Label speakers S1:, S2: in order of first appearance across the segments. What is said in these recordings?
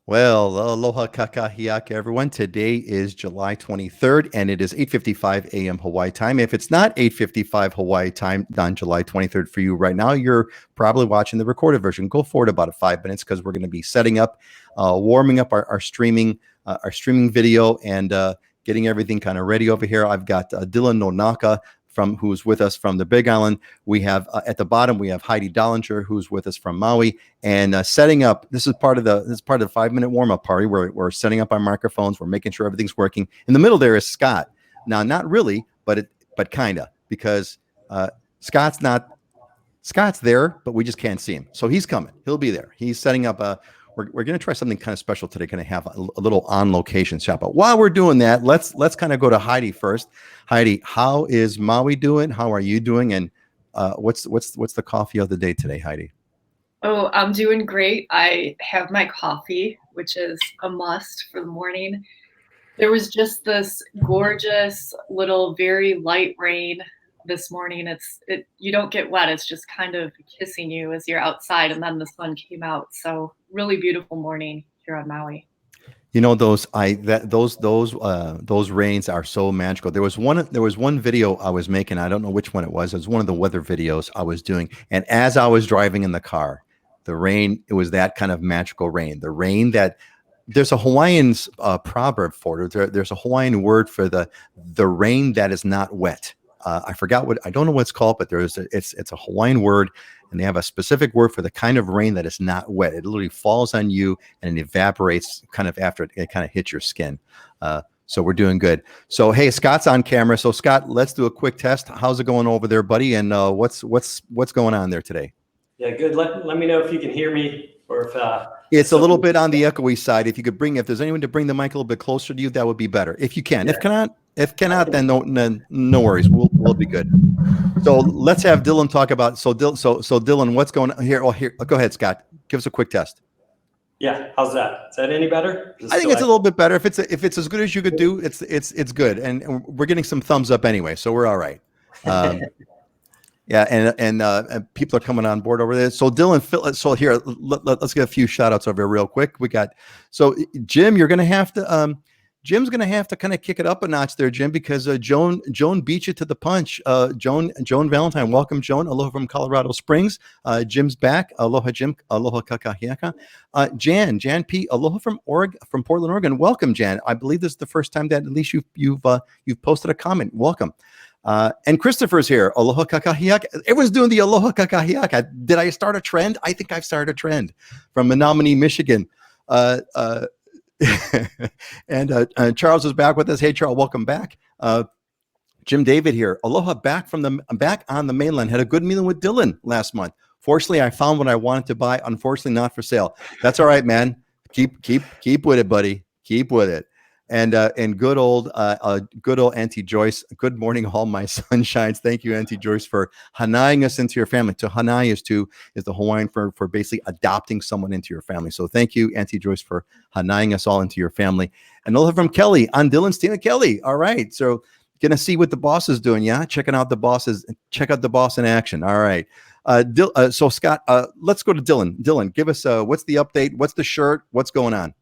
S1: Well, aloha kakahiaka, everyone. Today is July 23rd, and it is 8:55 a.m. Hawaii time. If it's not 8:55 Hawaii time on July 23rd for you right now, you're probably watching the recorded version. Go forward about 5 minutes because we're going to be setting up, warming up our streaming video, and getting everything kind of ready over here. I've got Dylan Nonaka who's with us from the Big Island. We have at the bottom we have Heidi Dollinger, who's with us from Maui, and setting up. This is part of the 5-minute warm up party where we're setting up our microphones. We're making sure everything's working. In the middle there is Scott. Now, not really, but kinda, because Scott's there, but we just can't see him. So he's coming. He'll be there. He's setting up a. We're going to try something kind of special today. Going to have a little on location shot. But while we're doing that, let's kind of go to Heidi first. Heidi, how is Maui doing? How are you doing? And what's the coffee of the day today, Heidi?
S2: Oh, I'm doing great. I have my coffee, which is a must for the morning. There was just this gorgeous little, very light rain this morning. You don't get wet. It's just kind of kissing you as you're outside, and then the sun came out. So really beautiful morning here on Maui.
S1: You know, those rains are so magical. There was one video I was making. I don't know which one it was. It was one of the weather videos I was doing. And as I was driving in the car, the rain, it was that kind of magical rain. The rain that there's a Hawaiian proverb for it. There's a Hawaiian word for the rain that is not wet. I forgot I don't know what it's called, but it's a Hawaiian word, and they have a specific word for the kind of rain that is not wet. It literally falls on you and it evaporates kind of after it kind of hits your skin. So we're doing good. So, hey, Scott's on camera. So Scott, let's do a quick test. How's it going over there, buddy? And what's going on there today?
S3: Yeah, good. Let me know if you can hear me or if
S1: it's a little bit on the echoey side. If there's anyone to bring the mic a little bit closer to you, that would be better. If you can. Yeah. If cannot, then no worries. We'll be good. So let's have Dylan talk about. So Dylan, what's going on here? Oh, here. Go ahead, Scott. Give us a quick test.
S3: Yeah, how's that? Is that any better?
S1: I think it's a little bit better. If it's as good as you could do, it's good. And we're getting some thumbs up anyway, so we're all right. Yeah, and people are coming on board over there. So Dylan, so here, let's get a few shout outs over here real quick. We got, so Jim, you're going to have to, Jim's going to have to kind of kick it up a notch there, Jim, because Joan beat you to the punch. Joan Valentine, welcome, Joan. Aloha from Colorado Springs. Jim's back. Aloha, Jim. Aloha kakahiaka. Jan P. Aloha from Portland, Oregon. Welcome, Jan. I believe this is the first time that at least you've posted a comment. Welcome. And Christopher's here. Aloha kakahiaka. Everyone's doing the aloha kakahiaka. Did I start a trend? I think I've started a trend from Menominee, Michigan. And Charles is back with us. Hey, Charles, welcome back. Jim David here. Aloha, back on the mainland. Had a good meeting with Dylan last month. Fortunately, I found what I wanted to buy. Unfortunately, not for sale. That's all right, man. Keep with it, buddy. Keep with it. And good old Auntie Joyce. Good morning, all my sunshines. Thank you, Auntie Joyce, for hanaiing us into your family. To hanai is the Hawaiian for basically adopting someone into your family. So thank you, Auntie Joyce, for hanaiing us all into your family. And aloha from Kelly on Dylan's team. Kelly. All right. So gonna see what the boss is doing. Yeah, checking out the bosses. Check out the boss in action. All right. So Scott, let's go to Dylan. Dylan, give us what's the update? What's the shirt? What's going on?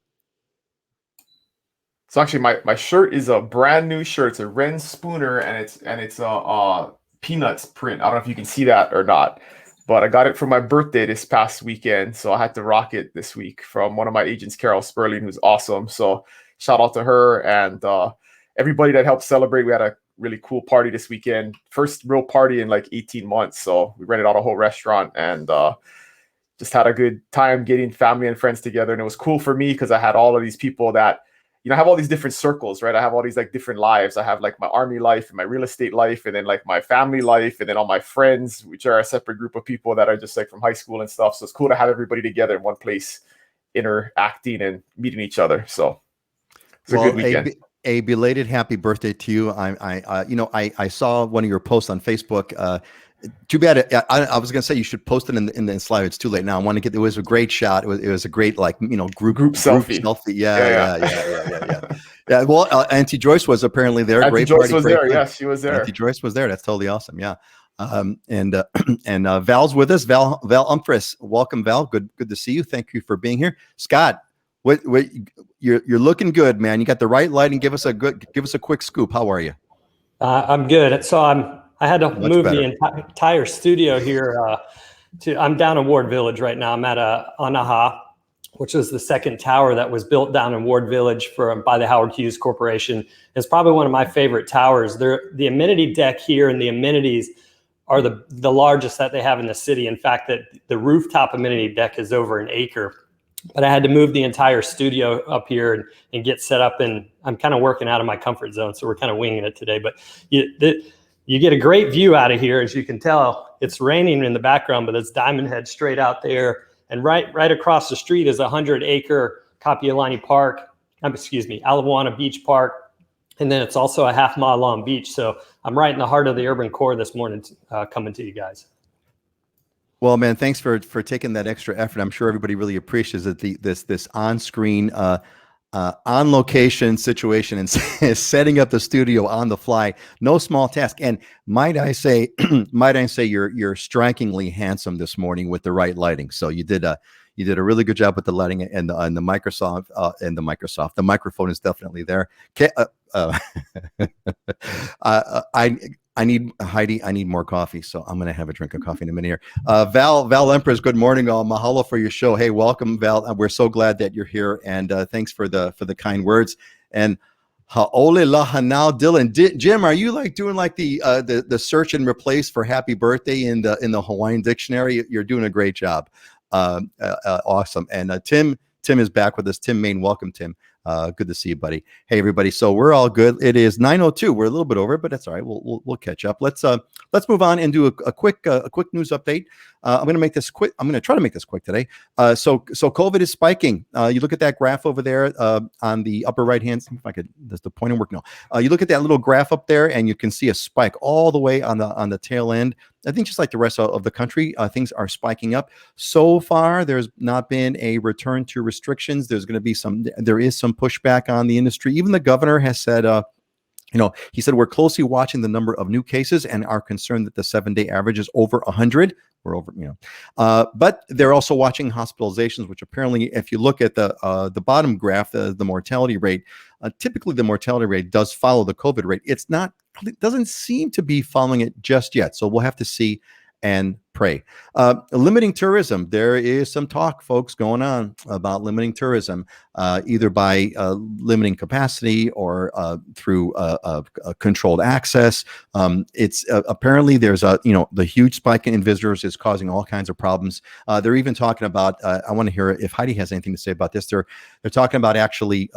S4: So actually, my shirt is a brand new shirt. It's a Ren Spooner, and it's a Peanuts print. I don't know if you can see that or not, but I got it for my birthday this past weekend, so I had to rock it this week from one of my agents, Carol Sperling, who's awesome. So shout out to her and everybody that helped celebrate. We had a really cool party this weekend, first real party in like 18 months. So we rented out a whole restaurant and just had a good time getting family and friends together. And it was cool for me because I had all of these people that, I have all these different circles, right? I have all these like different lives. I have like my army life and my real estate life, and then like my family life, and then all my friends, which are a separate group of people that are just like from high school and stuff. So it's cool to have everybody together in one place, interacting and meeting each other. So it's a good weekend.
S1: A belated happy birthday to you. I saw one of your posts on Facebook. Too bad. I was going to say you should post it in the slide. It's too late now. I want to get. It was a great shot. It was a great group selfie. Yeah. Well, Auntie Joyce was apparently there.
S4: Auntie Joyce was there. Yes, she was there.
S1: Auntie Joyce was there. That's totally awesome. Yeah. And Val's with us. Val Umphris. Welcome, Val. Good to see you. Thank you for being here. Scott, What you're looking good, man. You got the right lighting. Give us a quick scoop. How are you?
S3: I'm good. So I had to
S1: Much
S3: move
S1: better.
S3: the entire studio here I'm down in Ward Village right now. I'm at Aloha, which is the second tower that was built down in Ward Village by the Howard Hughes Corporation. It's probably one of my favorite towers. The amenity deck here and the amenities are the largest that they have in the city. In fact, that the rooftop amenity deck is over an acre. But I had to move the entire studio up here and get set up, and I'm kind of working out of my comfort zone, so we're kind of winging it today. But you get a great view out of here. As you can tell, it's raining in the background, but it's Diamond Head straight out there. And right across the street is a 100-acre Kapiolani Park, Alawana Beach Park. And then it's also a half-mile long beach. So I'm right in the heart of the urban core this morning, coming to you guys.
S1: Well, man, thanks for taking that extra effort. I'm sure everybody really appreciates it. This on-screen, on-location situation and setting up the studio on the fly, no small task. And might I say, you're strikingly handsome this morning with the right lighting. So you did a really good job with the lighting and the Microsoft The microphone is definitely there. I need Heidi. I need more coffee, so I'm gonna have a drink of coffee in a minute here. Val Empress, good morning. Mahalo for your show. Hey, welcome, Val. We're so glad that you're here, and thanks for the kind words. And ha'ole lahanau, Dylan. Jim, are you like doing like the search and replace for happy birthday in the Hawaiian dictionary? You're doing a great job. Awesome. And Tim is back with us. Tim Main, welcome, Tim. Good to see you, buddy. Hey, everybody. So we're all good. It is 9:02. We're a little bit over, but that's all right. We'll catch up. Let's move on and do a quick news update. I'm going to make this quick. I'm going to try to make this quick today. So COVID is spiking. You look at that graph over there on the upper right hand. If I could, does the pointer work? No. You look at that little graph up there, and you can see a spike all the way on the tail end. I think just like the rest of the country, things are spiking up. So far, there's not been a return to restrictions. There is some pushback on the industry. Even the governor has said, he said, we're closely watching the number of new cases and are concerned that the 7-day average is over 100. We're over, but they're also watching hospitalizations, which apparently, if you look at the bottom graph, the mortality rate, typically the mortality rate does follow the COVID rate. It doesn't seem to be following it just yet. So we'll have to see and pray. Limiting tourism. There is some talk, folks, going on about limiting tourism, either by limiting capacity or through controlled access. It's apparently there's the huge spike in visitors is causing all kinds of problems. They're even talking about, I want to hear if Heidi has anything to say about this. They're talking about actually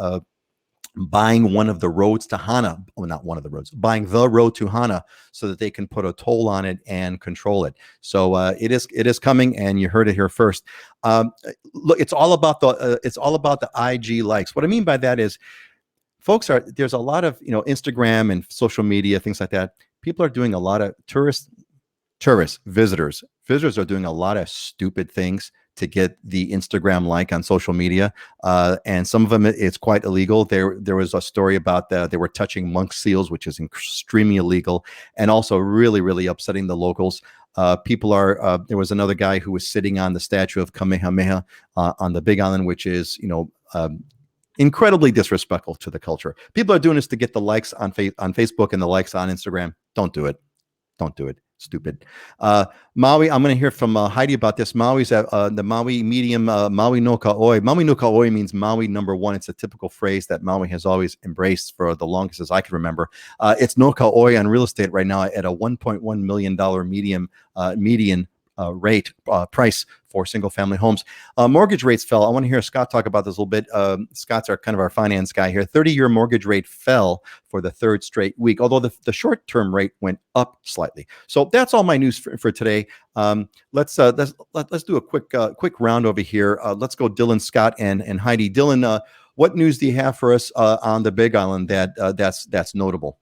S1: buying one of the roads to Hana, not one of the roads, buying the road to Hana so that they can put a toll on it and control it. So it is coming, and you heard it here first. Look, it's all about the IG likes. What I mean by that is, there's a lot of Instagram and social media, things like that. People are doing a lot of visitors are doing a lot of stupid things to get the Instagram like on social media. And some of them, it's quite illegal. There was a story about they were touching monk seals, which is extremely illegal, and also really, really upsetting the locals. There was another guy who was sitting on the statue of Kamehameha on the Big Island, which is, incredibly disrespectful to the culture. People are doing this to get the likes on Facebook and the likes on Instagram. Don't do it. Don't do it. Stupid. Maui, I'm going to hear from Heidi about this. Maui's at the Maui medium, Maui no Ka'oi. Maui no Ka'oi means Maui number 1. It's a typical phrase that Maui has always embraced for the longest as I can remember. It's no Ka'oi on real estate right now at a $1.1 million median rate price for single family homes. Mortgage rates fell. I want to hear Scott talk about this a little bit. Scott's our finance guy here. 30-year mortgage rate fell for the third straight week, although the short-term rate went up slightly. So that's all my news for today. Let's do a quick round over here. Let's go Dylan, Scott, and Heidi. Dylan, what news do you have for us on the Big Island that's notable?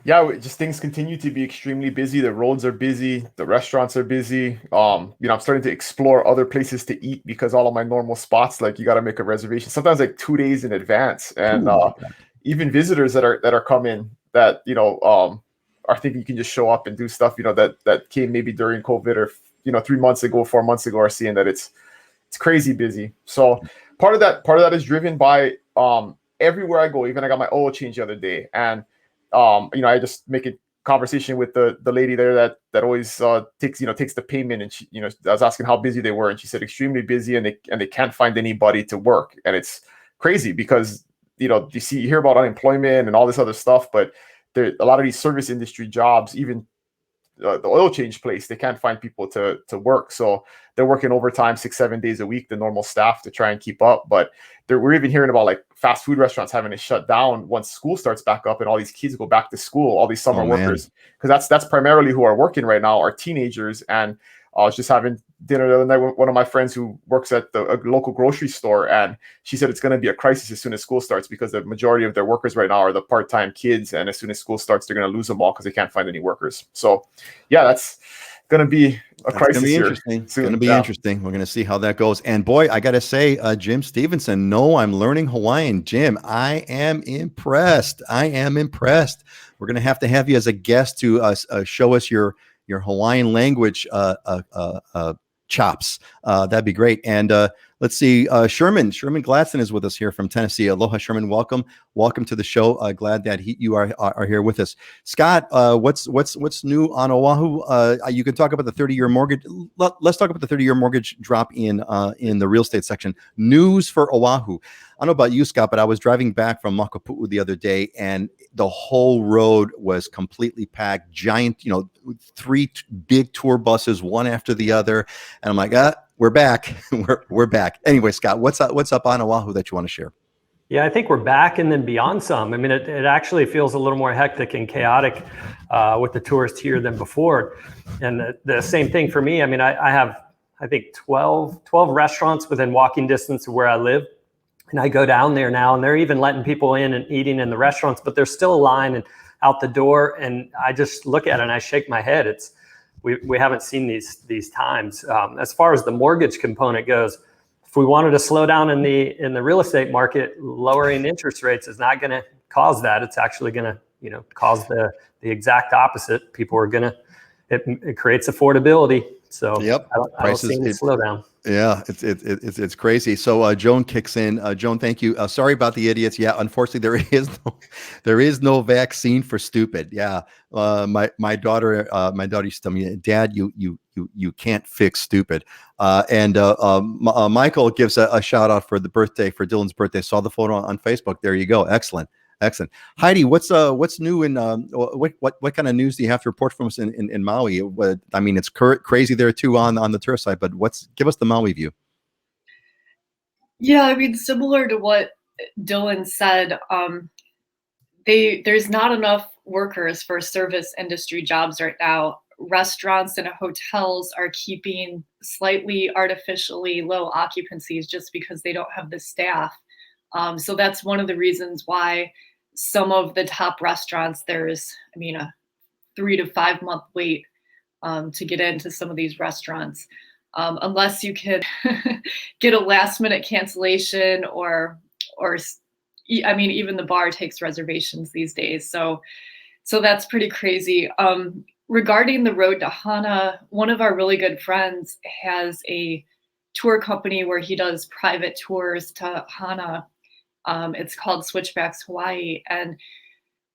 S4: Yeah, just things continue to be extremely busy. The roads are busy. The restaurants are busy. I'm starting to explore other places to eat because all of my normal spots, like you got to make a reservation, sometimes like 2 days in advance. And even visitors that are coming that, are thinking you can just show up and do stuff, that came maybe during COVID or, 3 months ago, 4 months ago, are seeing that it's It's crazy busy. So part of that is driven by everywhere I go. Even I got my oil change the other day, and I just make a conversation with the lady there that always takes the payment, and she, I was asking how busy they were, and she said extremely busy, and they can't find anybody to work, and it's crazy because you hear about unemployment and all this other stuff, but there a lot of these service industry jobs, even the oil change place, they can't find people to work, so they're working overtime 6-7 days a week, the normal staff, to try and keep up. But we're even hearing about like fast food restaurants having to shut down once school starts back up and all these kids go back to school, all these summer workers, because that's primarily who are working right now, are teenagers. And I was just having dinner the other night with one of my friends who works at a local grocery store, and she said it's going to be a crisis as soon as school starts, because the majority of their workers right now are the part-time kids, and as soon as school starts, they're going to lose them all because they can't find any workers. So, yeah, that's going to be a crisis here.
S1: It's going to be interesting. We're going to see how that goes. And boy, I got to say, Jim Stevenson, no, I'm learning Hawaiian. Jim, I am impressed. We're going to have you as a guest to show us your Hawaiian language chops. That'd be great. And let's see, Sherman Gladson is with us here from Tennessee. Aloha, Sherman. Welcome to the show. Glad that you are here with us. Scott, what's new on Oahu? You can talk about the 30-year mortgage. Let's talk about the 30-year mortgage drop in the real estate section. News for Oahu. I don't know about you, Scott, but I was driving back from Makapu'u the other day, and the whole road was completely packed. Giant, 3 big tour buses, one after the other. And I'm like, we're back. we're back. Anyway, Scott, what's up on Oahu that you want to share?
S3: Yeah, I think we're back and then beyond some. I mean, it actually feels a little more hectic and chaotic with the tourists here than before. And the same thing for me. I mean, I have, I think, 12 restaurants within walking distance of where I live. And I go down there now, and they're even letting people in and eating in the restaurants, but there's still a line and out the door. And I just look at it and I shake my head. We haven't seen these times. As far as the mortgage component goes, if we wanted to slow down in the real estate market, lowering interest rates is not going to cause that. It's actually going to cause the exact opposite. People are going to it creates affordability. So
S1: yep,
S3: I don't see any slowdown.
S1: Yeah, it's crazy. So Joan kicks in. Joan, thank you. Sorry about the idiots. Yeah, unfortunately, there is no vaccine for stupid. Yeah, my daughter used to tell me, Dad, you can't fix stupid. And Michael gives a shout out for Dylan's birthday. Saw the photo on Facebook. There you go. Excellent. Heidi, what's new in what kind of news do you have to report from us in Maui? I mean, it's crazy there too on the tourist side, but give us the Maui view.
S2: Yeah, I mean, similar to what Dylan said, there's not enough workers for service industry jobs right now. Restaurants and hotels are keeping slightly artificially low occupancies just because they don't have the staff. So that's one of the reasons why some of the top restaurants, there's, a 3 to 5 month wait to get into some of these restaurants. Unless you could get a last minute cancellation or even the bar takes reservations these days. So that's pretty crazy. Regarding the road to Hana, one of our really good friends has a tour company where he does private tours to Hana. It's called Switchbacks Hawaii. And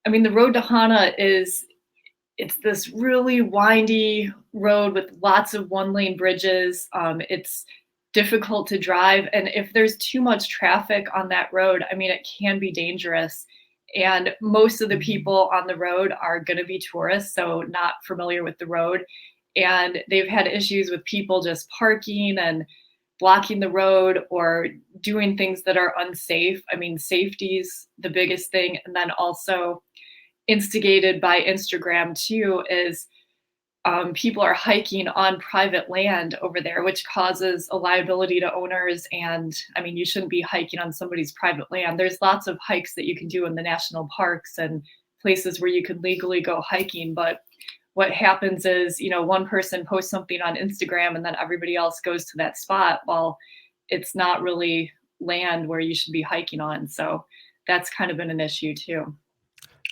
S2: the road to Hana it's this really windy road with lots of 1-lane bridges. It's difficult to drive. And if there's too much traffic on that road, it can be dangerous. And most of the people on the road are going to be tourists, so not familiar with the road. And they've had issues with people just parking and blocking the road or doing things that are unsafe. Safety's the biggest thing. And then also instigated by Instagram too is people are hiking on private land over there, which causes a liability to owners. And you shouldn't be hiking on somebody's private land. There's lots of hikes that you can do in the national parks and places where you can legally go hiking. But what happens is, one person posts something on Instagram and then everybody else goes to that spot. Well, it's not really land where you should be hiking on. So that's kind of been an issue too.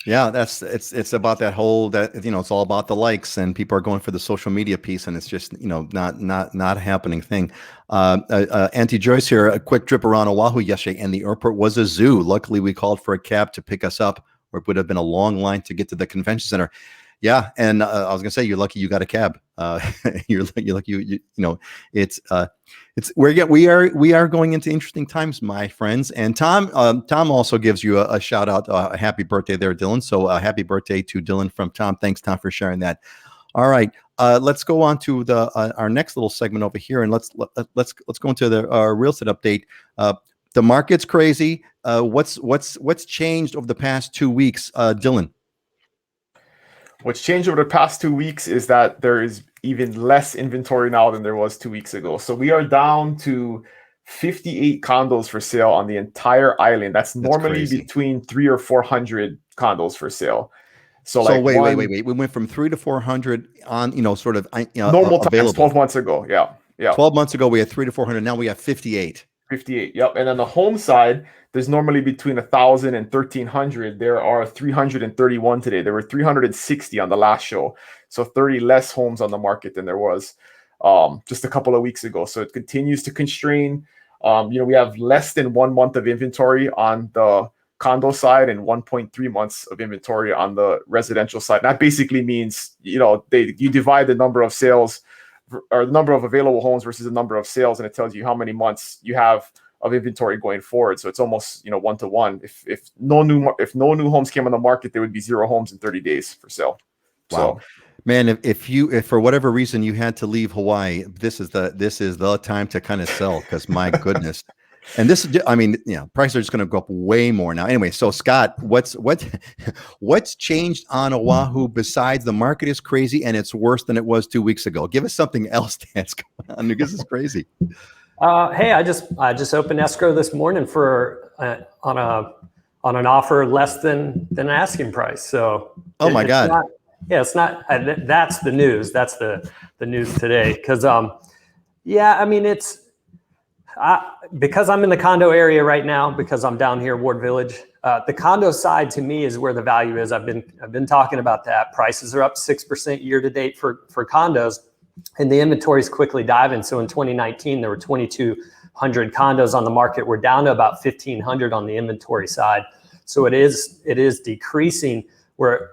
S1: Yeah, it's about that whole that it's all about the likes and people are going for the social media piece and it's just not a happening thing. Auntie Joyce here, a quick trip around Oahu yesterday and the airport was a zoo. Luckily, we called for a cab to pick us up, or it would have been a long line to get to the convention center. Yeah, and I was gonna say you're lucky you got a cab. You're lucky it's we are going into interesting times, my friends. And Tom also gives you a shout out, a happy birthday there, Dylan. So happy birthday to Dylan from Tom. Thanks, Tom, for sharing that. All right, let's go on to the our next little segment over here, and let's go into the real estate update. The market's crazy. What's changed over the past 2 weeks, Dylan?
S4: What's changed over the past 2 weeks is that there is even less inventory now than there was 2 weeks ago. So we are down to 58 condos for sale on the entire island. That's normally between 300 or 400 condos for sale. So
S1: wait. We went from 300 to 400 on sort of
S4: normal times
S1: available.
S4: 12 months ago. Yeah.
S1: 12 months ago we had 300 to 400. Now we have 58.
S4: 58. Yep. And on the home side, there's normally between 1,000 and 1,300. There are 331 today. There were 360 on the last show. So 30 less homes on the market than there was just a couple of weeks ago. So it continues to constrain. We have less than 1 month of inventory on the condo side and 1.3 months of inventory on the residential side. And that basically means, you divide the number of sales or the number of available homes versus the number of sales, and it tells you how many months you have of inventory going forward. So it's almost 1-to-1. If no new homes came on the market, there would be 0 homes in 30 days for sale.
S1: Wow. So, man, if for whatever reason you had to leave Hawaii, this is the time to kind of sell, because my goodness. And this is, prices are just going to go up way more now. Anyway, so Scott, what's changed on Oahu besides the market is crazy and it's worse than it was 2 weeks ago? Give us something else that's going on. This is crazy.
S3: Hey, I just opened escrow this morning for on an offer less than an asking price. So
S1: my God.
S3: It's not. That's the news. That's the news today. Because it's. Because I'm in the condo area right now, because I'm down here, Ward Village, the condo side to me is where the value is. I've been talking about that. Prices are up 6% year to date for condos, and the inventory is quickly diving. So in 2019, there were 2,200 condos on the market. We're down to about 1,500 on the inventory side. So it is decreasing. We're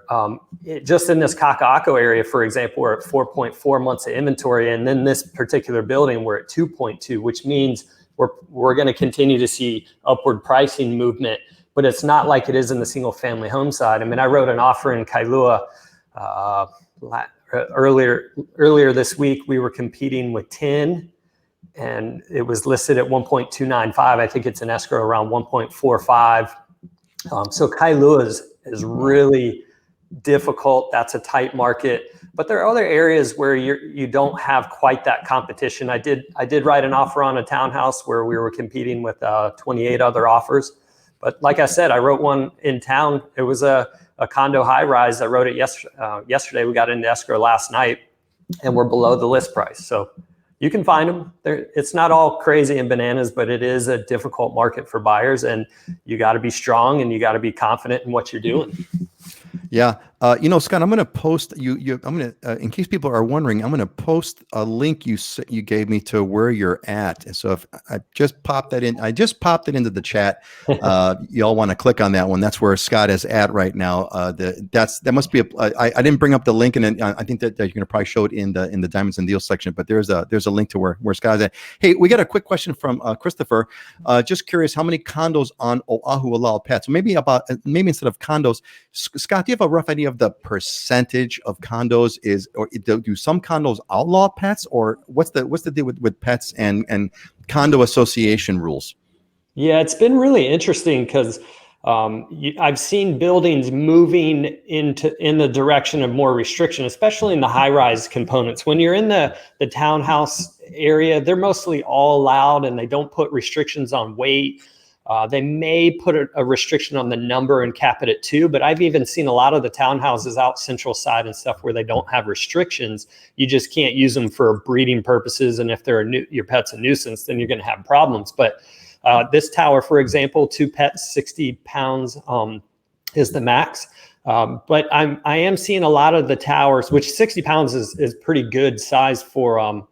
S3: just in this Kaka'ako area, for example, we're at 4.4 months of inventory. And then this particular building, we're at 2.2, which means we're going to continue to see upward pricing movement, but it's not like it is in the single family home side. I mean, I wrote an offer in Kailua earlier this week. We were competing with 10 and it was listed at 1.295. I think it's an escrow around 1.45. So Kailua is really difficult. That's a tight market, but there are other areas where you don't have quite that competition. I did write an offer on a townhouse where we were competing with 28 other offers. But like I said, I wrote one in town. It was a condo high rise. I wrote it yesterday. We got into escrow last night and we're below the list price. So you can find them. It's not all crazy and bananas, but it is a difficult market for buyers, and you got to be strong and you got to be confident in what you're doing.
S1: Yeah. Scott, I'm going to post I'm going to, in case people are wondering, I'm going to post a link you gave me to where you're at. And so if I just popped that in, I just popped it into the chat. Y'all want to click on that one. That's where Scott is at right now. That must be I didn't bring up the link, and I think that you're going to probably show it in the Diamonds and Deals section, but there's a link to where Scott is at. Hey, we got a quick question from Christopher. Just curious, how many condos on Oahu allow pets? Maybe instead of condos, Scott, do you have a rough idea of the percentage of condos or do some condos outlaw pets, or what's the deal with pets and condo association rules?
S3: Yeah, it's been really interesting because I've seen buildings moving in the direction of more restriction, especially in the high-rise components. When you're in the townhouse area, they're mostly all allowed and they don't put restrictions on weight. They may put a restriction on the number and cap it at 2, but I've even seen a lot of the townhouses out Central Side and stuff where they don't have restrictions. You just can't use them for breeding purposes, and if your pet's a nuisance, then you're going to have problems. But this tower, for example, 2 pets, 60 pounds is the max. But I am seeing a lot of the towers, which 60 pounds is pretty good size for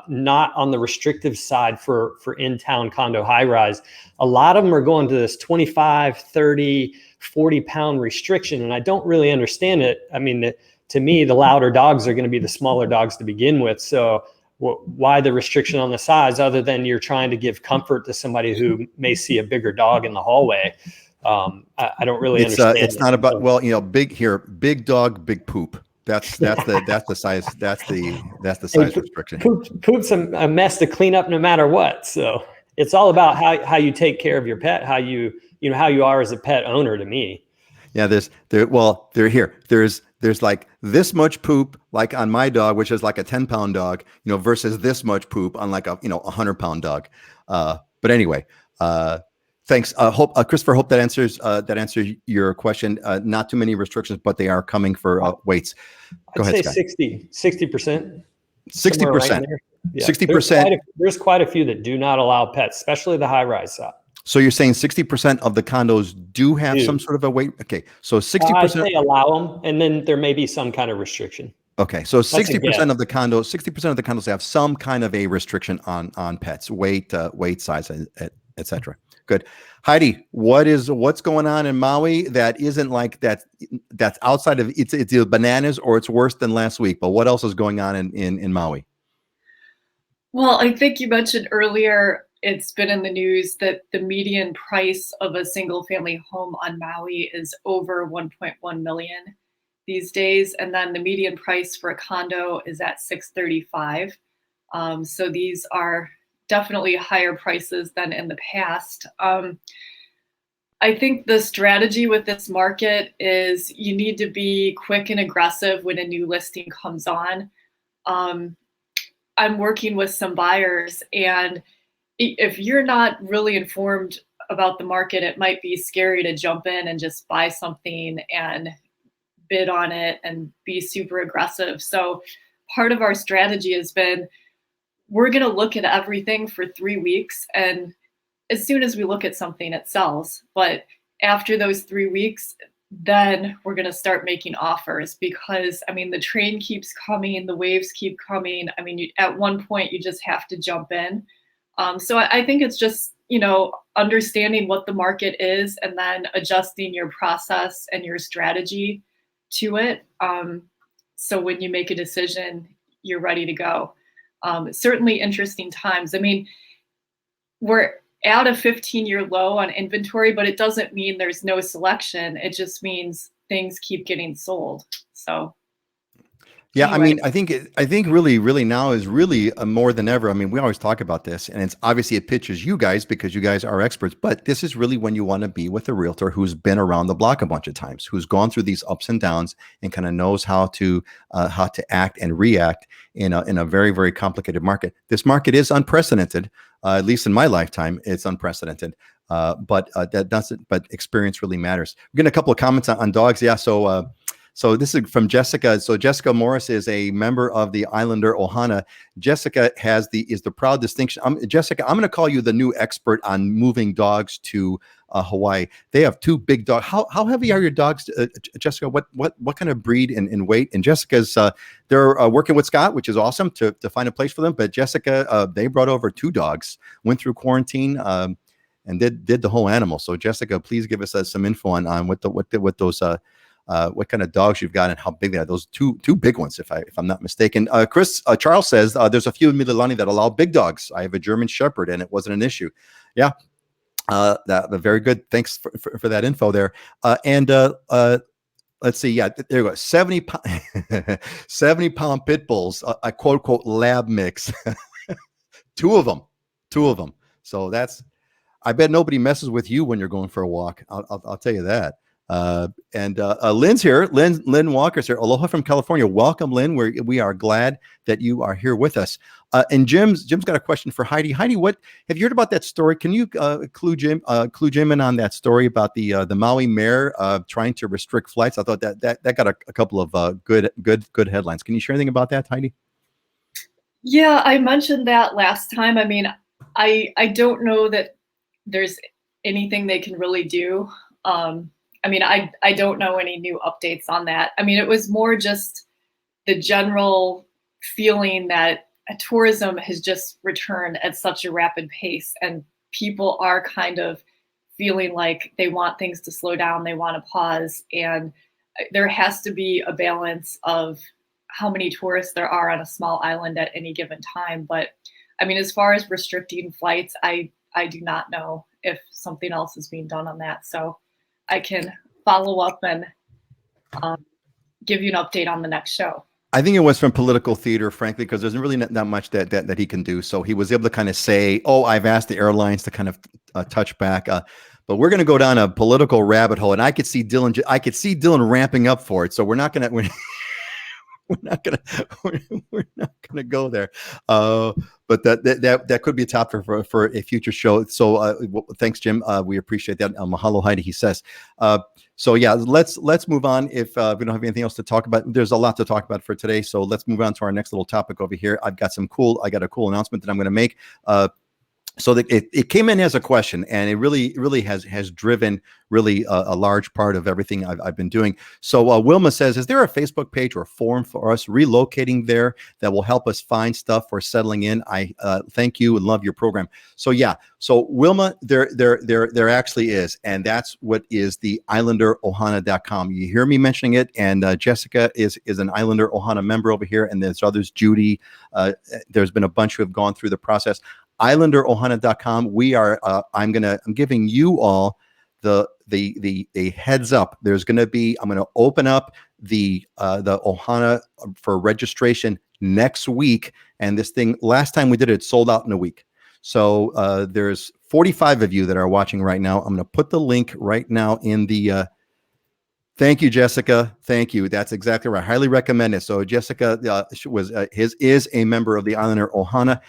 S3: not on the restrictive side for in-town condo high rise. A lot of them are going to this 25, 30, 40 pound restriction. And I don't really understand it. I mean, to me, the louder dogs are going to be the smaller dogs to begin with. So why the restriction on the size, other than you're trying to give comfort to somebody who may see a bigger dog in the hallway? I don't really understand.
S1: It's not about, well, big dog, big poop. That's the size restriction.
S3: Poop's a mess to clean up no matter what. So it's all about how you take care of your pet, how you are as a pet owner to me.
S1: Yeah, there's like this much poop, like on my dog, which is like a 10-pound dog, versus this much poop on like a 100-pound dog. But anyway, thanks. Christopher, hope that answers your question. Not too many restrictions, but they are coming for weights. Go ahead, Scott.
S3: 60%.
S1: 60%.
S3: 60%. There's quite a few that do not allow pets, especially the high-rise side.
S1: So you're saying 60% of the condos do have some sort of a weight? Okay, so 60%.
S3: I say allow them, and then there may be some kind of restriction.
S1: Okay, so 60% of the condos have some kind of a restriction on pets, weight, size, etc. Good. Heidi, what's going on in Maui that isn't like that's outside of it's either bananas or it's worse than last week? But what else is going on in Maui?
S2: Well, I think you mentioned earlier, it's been in the news that the median price of a single family home on Maui is over 1.1 million these days. And then the median price for a condo is at 635. So these are definitely higher prices than in the past. I think the strategy with this market is you need to be quick and aggressive when a new listing comes on. I'm working with some buyers, and if you're not really informed about the market, it might be scary to jump in and just buy something and bid on it and be super aggressive. So part of our strategy has been, we're going to look at everything for 3 weeks. And as soon as we look at something, it sells. But after those 3 weeks, then we're going to start making offers, because the train keeps coming, the waves keep coming. At one point you just have to jump in. So I think it's just, understanding what the market is and then adjusting your process and your strategy to it. So when you make a decision, you're ready to go. Certainly interesting times. We're at a 15-year low on inventory, but it doesn't mean there's no selection. It just means things keep getting sold. So.
S1: Yeah,
S2: anyway.
S1: I think really now is really more than ever. We always talk about this, and it's obviously it pitches you guys because you guys are experts, but this is really when you want to be with a realtor who's been around the block a bunch of times, who's gone through these ups and downs and kind of knows how to act and react in a very, very complicated market. This market is unprecedented, at least in my lifetime. It's unprecedented. But experience really matters. We're getting a couple of comments on dogs. Yeah, so this is from Jessica. So Jessica Morris is a member of the Islander Ohana. Jessica is the proud distinction. Jessica, I'm going to call you the new expert on moving dogs to Hawaii. They have 2 big dogs. How heavy are your dogs, Jessica? What kind of breed and weight? And Jessica's they're working with Scott, which is awesome to find a place for them. But Jessica, they brought over 2 dogs, went through quarantine, and did the whole animal. So Jessica, please give us some info on what those. What kind of dogs you've got and how big they are. Those two big ones, if I'm not mistaken. Charles says there's a few in Mililani that allow big dogs. I have a German Shepherd and it wasn't an issue. Yeah, very good. Thanks for that info there. Let's see. Yeah, there you go. 70 pound pit bulls, a quote unquote lab mix. Two of them. So I bet nobody messes with you when you're going for a walk. I'll tell you that. Lynn's here. Lynn Walker's here. Aloha from California. Welcome, Lynn. We are glad that you are here with us. And Jim's got a question for Heidi. Heidi, what have you heard about that story? Can you clue Jim in on that story about the Maui mayor trying to restrict flights? I thought that got a couple of good headlines. Can you share anything about that, Heidi?
S2: Yeah, I mentioned that last time. I don't know that there's anything they can really do. I mean, I don't know any new updates on that. I mean, it was more just the general feeling that tourism has just returned at such a rapid pace, and people are kind of feeling like they want things to slow down, they want to pause, and there has to be a balance of how many tourists there are on a small island at any given time. But I mean, as far as restricting flights, I do not know if something else is being done on that. So I can follow up and give you an update on the next show.
S1: I think it was from political theater, frankly, because there's really not much that he can do. So he was able to kind of say, "Oh, I've asked the airlines to kind of touch back." But we're going to go down a political rabbit hole, and I could see Dylan ramping up for it. So we're not going to. We're not gonna go there, but that could be a topic for a future show. So thanks, Jim. We appreciate that. Mahalo, Heidi. He says. So yeah, let's move on. If we don't have anything else to talk about, there's a lot to talk about for today. So let's move on to our next little topic over here. I got a cool announcement that I'm going to make. So that it came in as a question, and it really has driven really a large part of everything I've been doing. So Wilma says, is there a Facebook page or a forum for us relocating there that will help us find stuff for settling in? I thank you and love your program. So yeah, so Wilma, there actually is, and that's what is the islanderohana.com. You hear me mentioning it, and Jessica is an Islander Ohana member over here, and there's others, Judy. There's been a bunch who have gone through the process. islanderohana.com. We are I'm giving you all the heads up. There's going to be, I'm going to open up the Ohana for registration next week, and this thing, last time we did it sold out in a week. So there's 45 of you that are watching right now. I'm going to put the link right now in the thank you, Jessica. Thank you. That's exactly right. Highly recommend it. So Jessica is a member of the Islander Ohana.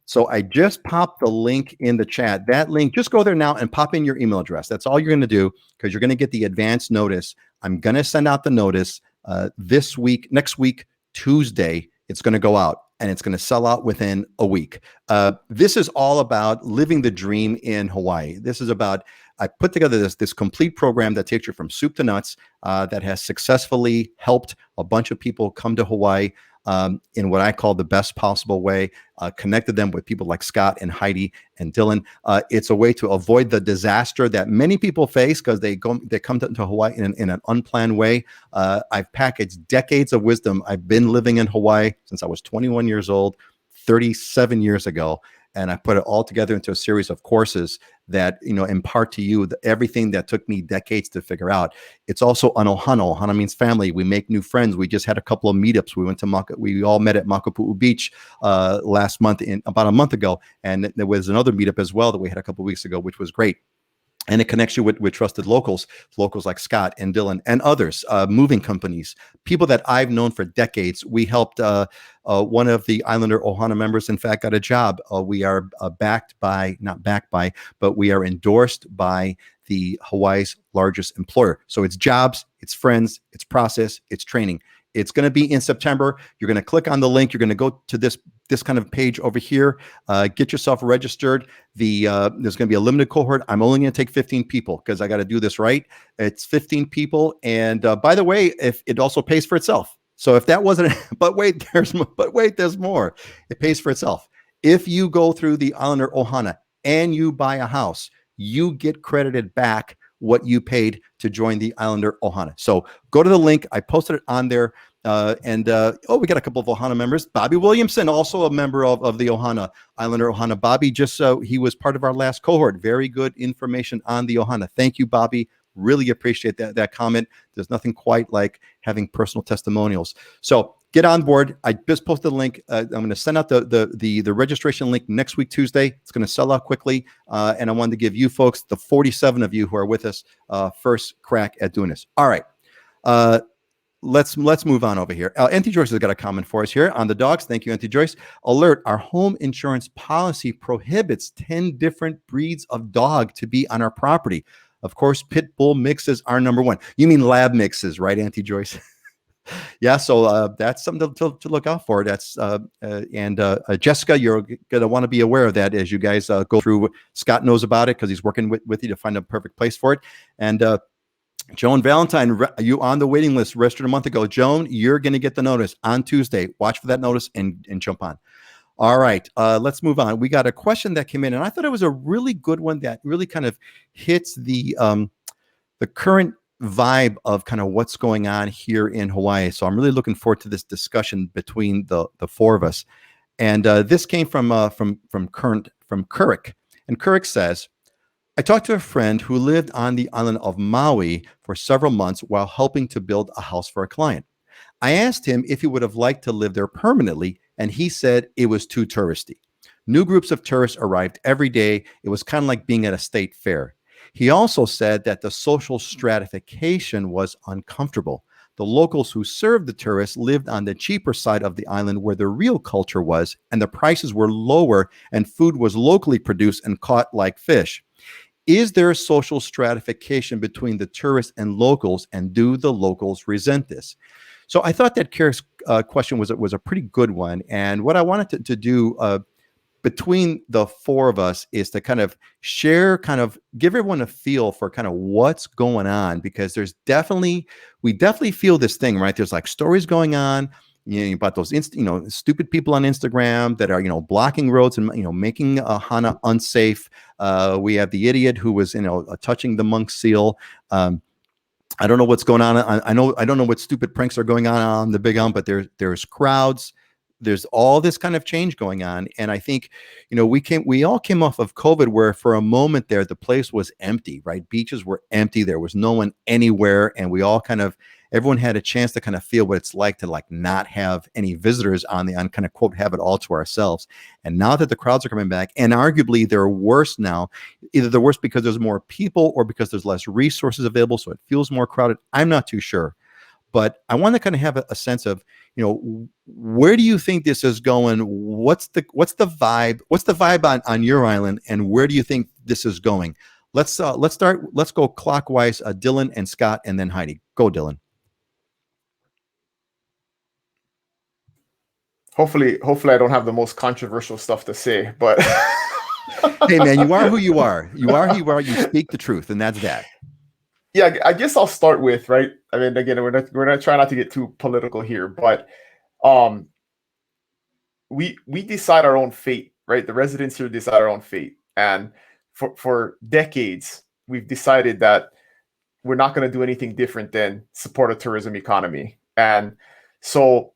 S1: So I just popped the link in the chat. That link, just go there now and pop in your email address. That's all you're going to do, because you're going to get the advance notice. I'm going to send out the notice next week, Tuesday. It's going to go out, and it's going to sell out within a week. This is all about living the dream in Hawaii. This is about, I put together this complete program that takes you from soup to nuts, that has successfully helped a bunch of people come to Hawaii in what I call the best possible way, connected them with people like Scott and Heidi and Dylan. It's a way to avoid the disaster that many people face because they come to Hawaii in an unplanned way. I've packaged decades of wisdom. I've been living in Hawaii since I was 21 years old, 37 years ago. And I put it all together into a series of courses that, impart to you everything that took me decades to figure out. It's also an ohana. Ohana means family. We make new friends. We just had a couple of meetups. We all met at Makapu'u Beach last month, about a month ago. And there was another meetup as well that we had a couple of weeks ago, which was great. And it connects you with trusted locals like Scott and Dylan and others, moving companies, people that I've known for decades. We helped one of the Islander Ohana members, in fact, got a job. We are not backed by, but we are endorsed by the Hawaii's largest employer. So it's jobs, it's friends, it's process, it's training. It's going to be in September. You're going to click on the link. You're going to go to this kind of page over here. Get yourself registered. There's going to be a limited cohort. I'm only going to take 15 people because I got to do this right. It's 15 people. And by the way, if it also pays for itself. So if that wasn't, but wait, there's more. It pays for itself. If you go through the Islander Ohana and you buy a house, you get credited back what you paid to join the Islander Ohana. So go to the link. I posted it on there. We got a couple of Ohana members. Bobby Williamson, also a member of the Ohana, Islander Ohana. Bobby, he was part of our last cohort. Very good information on the Ohana. Thank you, Bobby. Really appreciate that comment. There's nothing quite like having personal testimonials. So get on board. I just posted the link. I'm going to send out the registration link next week, Tuesday. It's going to sell out quickly. And I wanted to give you folks, the 47 of you who are with us, first crack at doing this. All right. Let's move on over here. Auntie Joyce has got a comment for us here on the dogs. Thank you, Auntie Joyce. Alert, our home insurance policy prohibits 10 different breeds of dog to be on our property. Of course, pit bull mixes are number one. You mean lab mixes, right, Auntie Joyce? Yeah, so that's something to look out for. That's Jessica, you're going to want to be aware of that as you guys go through. Scott knows about it because he's working with you to find a perfect place for it. And Joan Valentine, you on the waiting list, registered a month ago. Joan, you're going to get the notice on Tuesday. Watch for that notice and jump on. All right, let's move on. We got a question that came in, and I thought it was a really good one that really kind of hits the current vibe of kind of what's going on here in Hawaii. So I'm really looking forward to this discussion between the four of us. And this came from Kurrick, and Kurrick says, I talked to a friend who lived on the island of Maui for several months while helping to build a house for a client. I asked him if he would have liked to live there permanently, and he said it was too touristy. New groups of tourists arrived every day. It was kind of like being at a state fair. He also said that the social stratification was uncomfortable. The locals who served the tourists lived on the cheaper side of the island where the real culture was, and the prices were lower and food was locally produced and caught like fish. Is there a social stratification between the tourists and locals, and do the locals resent this? So I thought that Karen's question was a pretty good one. And what I wanted to do between the four of us is to kind of share, kind of give everyone a feel for kind of what's going on, because we definitely feel this thing, right? There's like stories going on, about those stupid people on Instagram that are blocking roads and making Hana unsafe. We have the idiot who was touching the monk seal. I don't know what's going on. I don't know what stupid pranks are going on the Big Island, but there's crowds. There's all this kind of change going on. And I think, we all came off of COVID where for a moment there, the place was empty, right? Beaches were empty. There was no one anywhere. And we all everyone had a chance to kind of feel what it's like to not have any visitors on kind of quote, have it all to ourselves. And now that the crowds are coming back, and arguably they're worse now, either they're worse because there's more people or because there's less resources available. So it feels more crowded. I'm not too sure. But I want to kind of have a sense of, where do you think this is going? What's the vibe? What's the vibe on your island, and where do you think this is going? Let's start. Let's go clockwise. Dylan and Scott, and then Heidi. Go, Dylan.
S4: Hopefully I don't have the most controversial stuff to say, but
S1: hey man, you are who you are. You are who you are. You speak the truth, and that's that.
S4: Yeah, I guess I'll start with, right. I mean, again, we're gonna try not to get too political here, but we decide our own fate, right? The residents here decide our own fate, and for decades we've decided that we're not going to do anything different than support a tourism economy. And so,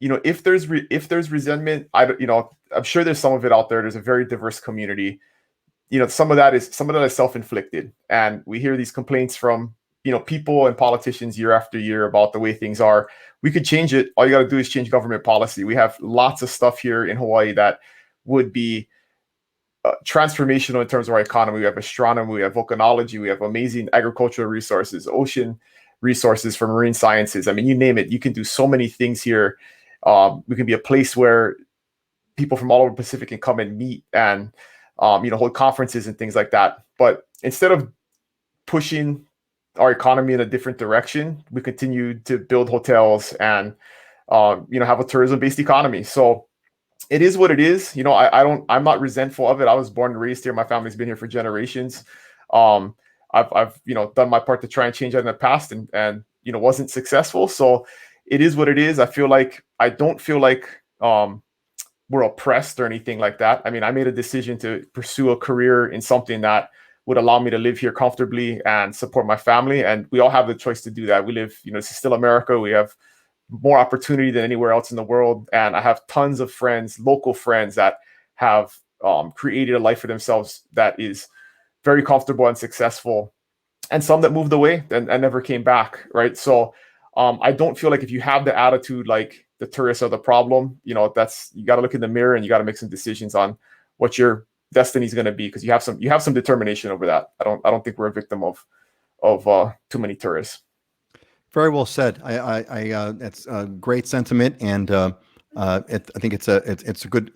S4: if there's resentment, I'm sure there's some of it out there. There's a very diverse community. Some of that is self-inflicted, and we hear these complaints from people and politicians year after year about the way things are. We could change it. All you got to do is change government policy. We have lots of stuff here in Hawaii that would be transformational in terms of our economy. We have astronomy, we have volcanology, we have amazing agricultural resources, ocean resources for marine sciences. I mean, you name it. You can do so many things here. We can be a place where people from all over the Pacific can come and meet and hold conferences and things like that. But instead of pushing our economy in a different direction, we continue to build hotels and have a tourism-based economy. So it is what it is. I'm not resentful of it. I was born and raised here. My family's been here for generations. I've done my part to try and change that in the past, and wasn't successful. So it is what it is. I don't feel like we're oppressed or anything like that. I mean, I made a decision to pursue a career in something that would allow me to live here comfortably and support my family. And we all have the choice to do that. We live, this is still America. We have more opportunity than anywhere else in the world. And I have tons of friends, local friends, that have created a life for themselves that is very comfortable and successful, and some that moved away and never came back. Right. So I don't feel like if you have the attitude like the tourists are the problem, you got to look in the mirror and you got to make some decisions on what your destiny is going to be, because you have some determination over that. I don't think we're a victim of too many tourists.
S1: Very well said. That's a great sentiment, and I think it's a good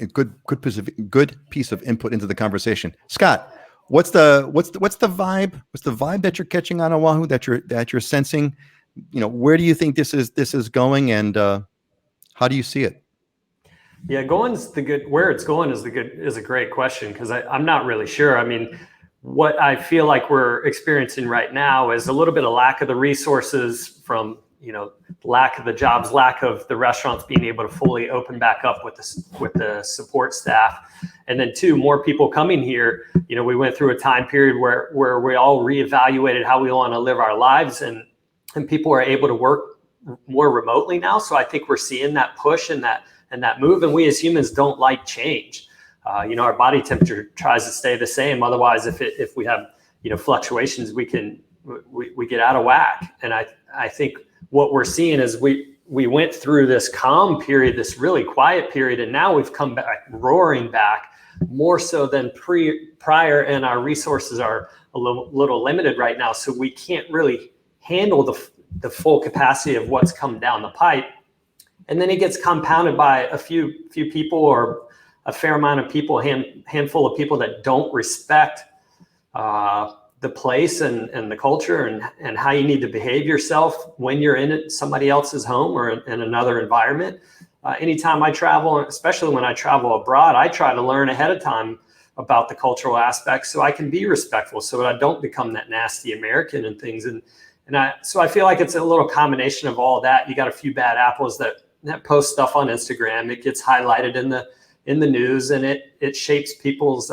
S1: piece of input into the conversation. Scott, what's the vibe? What's the vibe that you're catching on Oahu, that you're sensing? Where do you think this is going, and how do you see it?
S3: Yeah, where it's going is a great question, because I'm not really sure. I mean, what I feel like we're experiencing right now is a little bit of lack of the resources from, lack of the jobs, lack of the restaurants being able to fully open back up with the support staff. And then two, more people coming here. We went through a time period where we all reevaluated how we want to live our lives, and people are able to work more remotely now. So I think we're seeing that push and that move. And we as humans don't like change. Our body temperature tries to stay the same. Otherwise, if we have fluctuations, we get out of whack. And I think what we're seeing is we went through this calm period, this really quiet period, and now we've come back roaring back more so than prior, and our resources are a little limited right now. So we can't really handle the full capacity of what's come down the pipe. And then it gets compounded by a few people, or a fair amount of people, handful of people that don't respect the place and the culture and how you need to behave yourself when you're in somebody else's home or in another environment. Anytime I travel, especially when I travel abroad, I try to learn ahead of time about the cultural aspects so I can be respectful, so that I don't become that nasty American and things. So I feel like it's a little combination of all that. You got a few bad apples that post stuff on Instagram. It gets highlighted in the news, and it shapes people's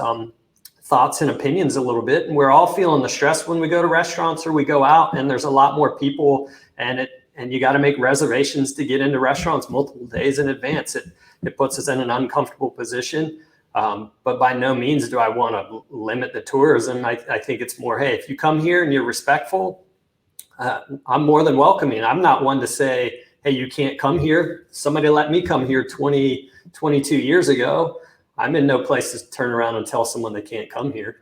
S3: thoughts and opinions a little bit. And we're all feeling the stress when we go to restaurants or we go out, and there's a lot more people, and you got to make reservations to get into restaurants multiple days in advance. It puts us in an uncomfortable position. But by no means do I want to limit the tourism. I think it's more, hey, if you come here and you're respectful, I'm more than welcoming. I'm not one to say, hey, you can't come here. Somebody let me come here 22 years ago. I'm in no place to turn around and tell someone they can't come here.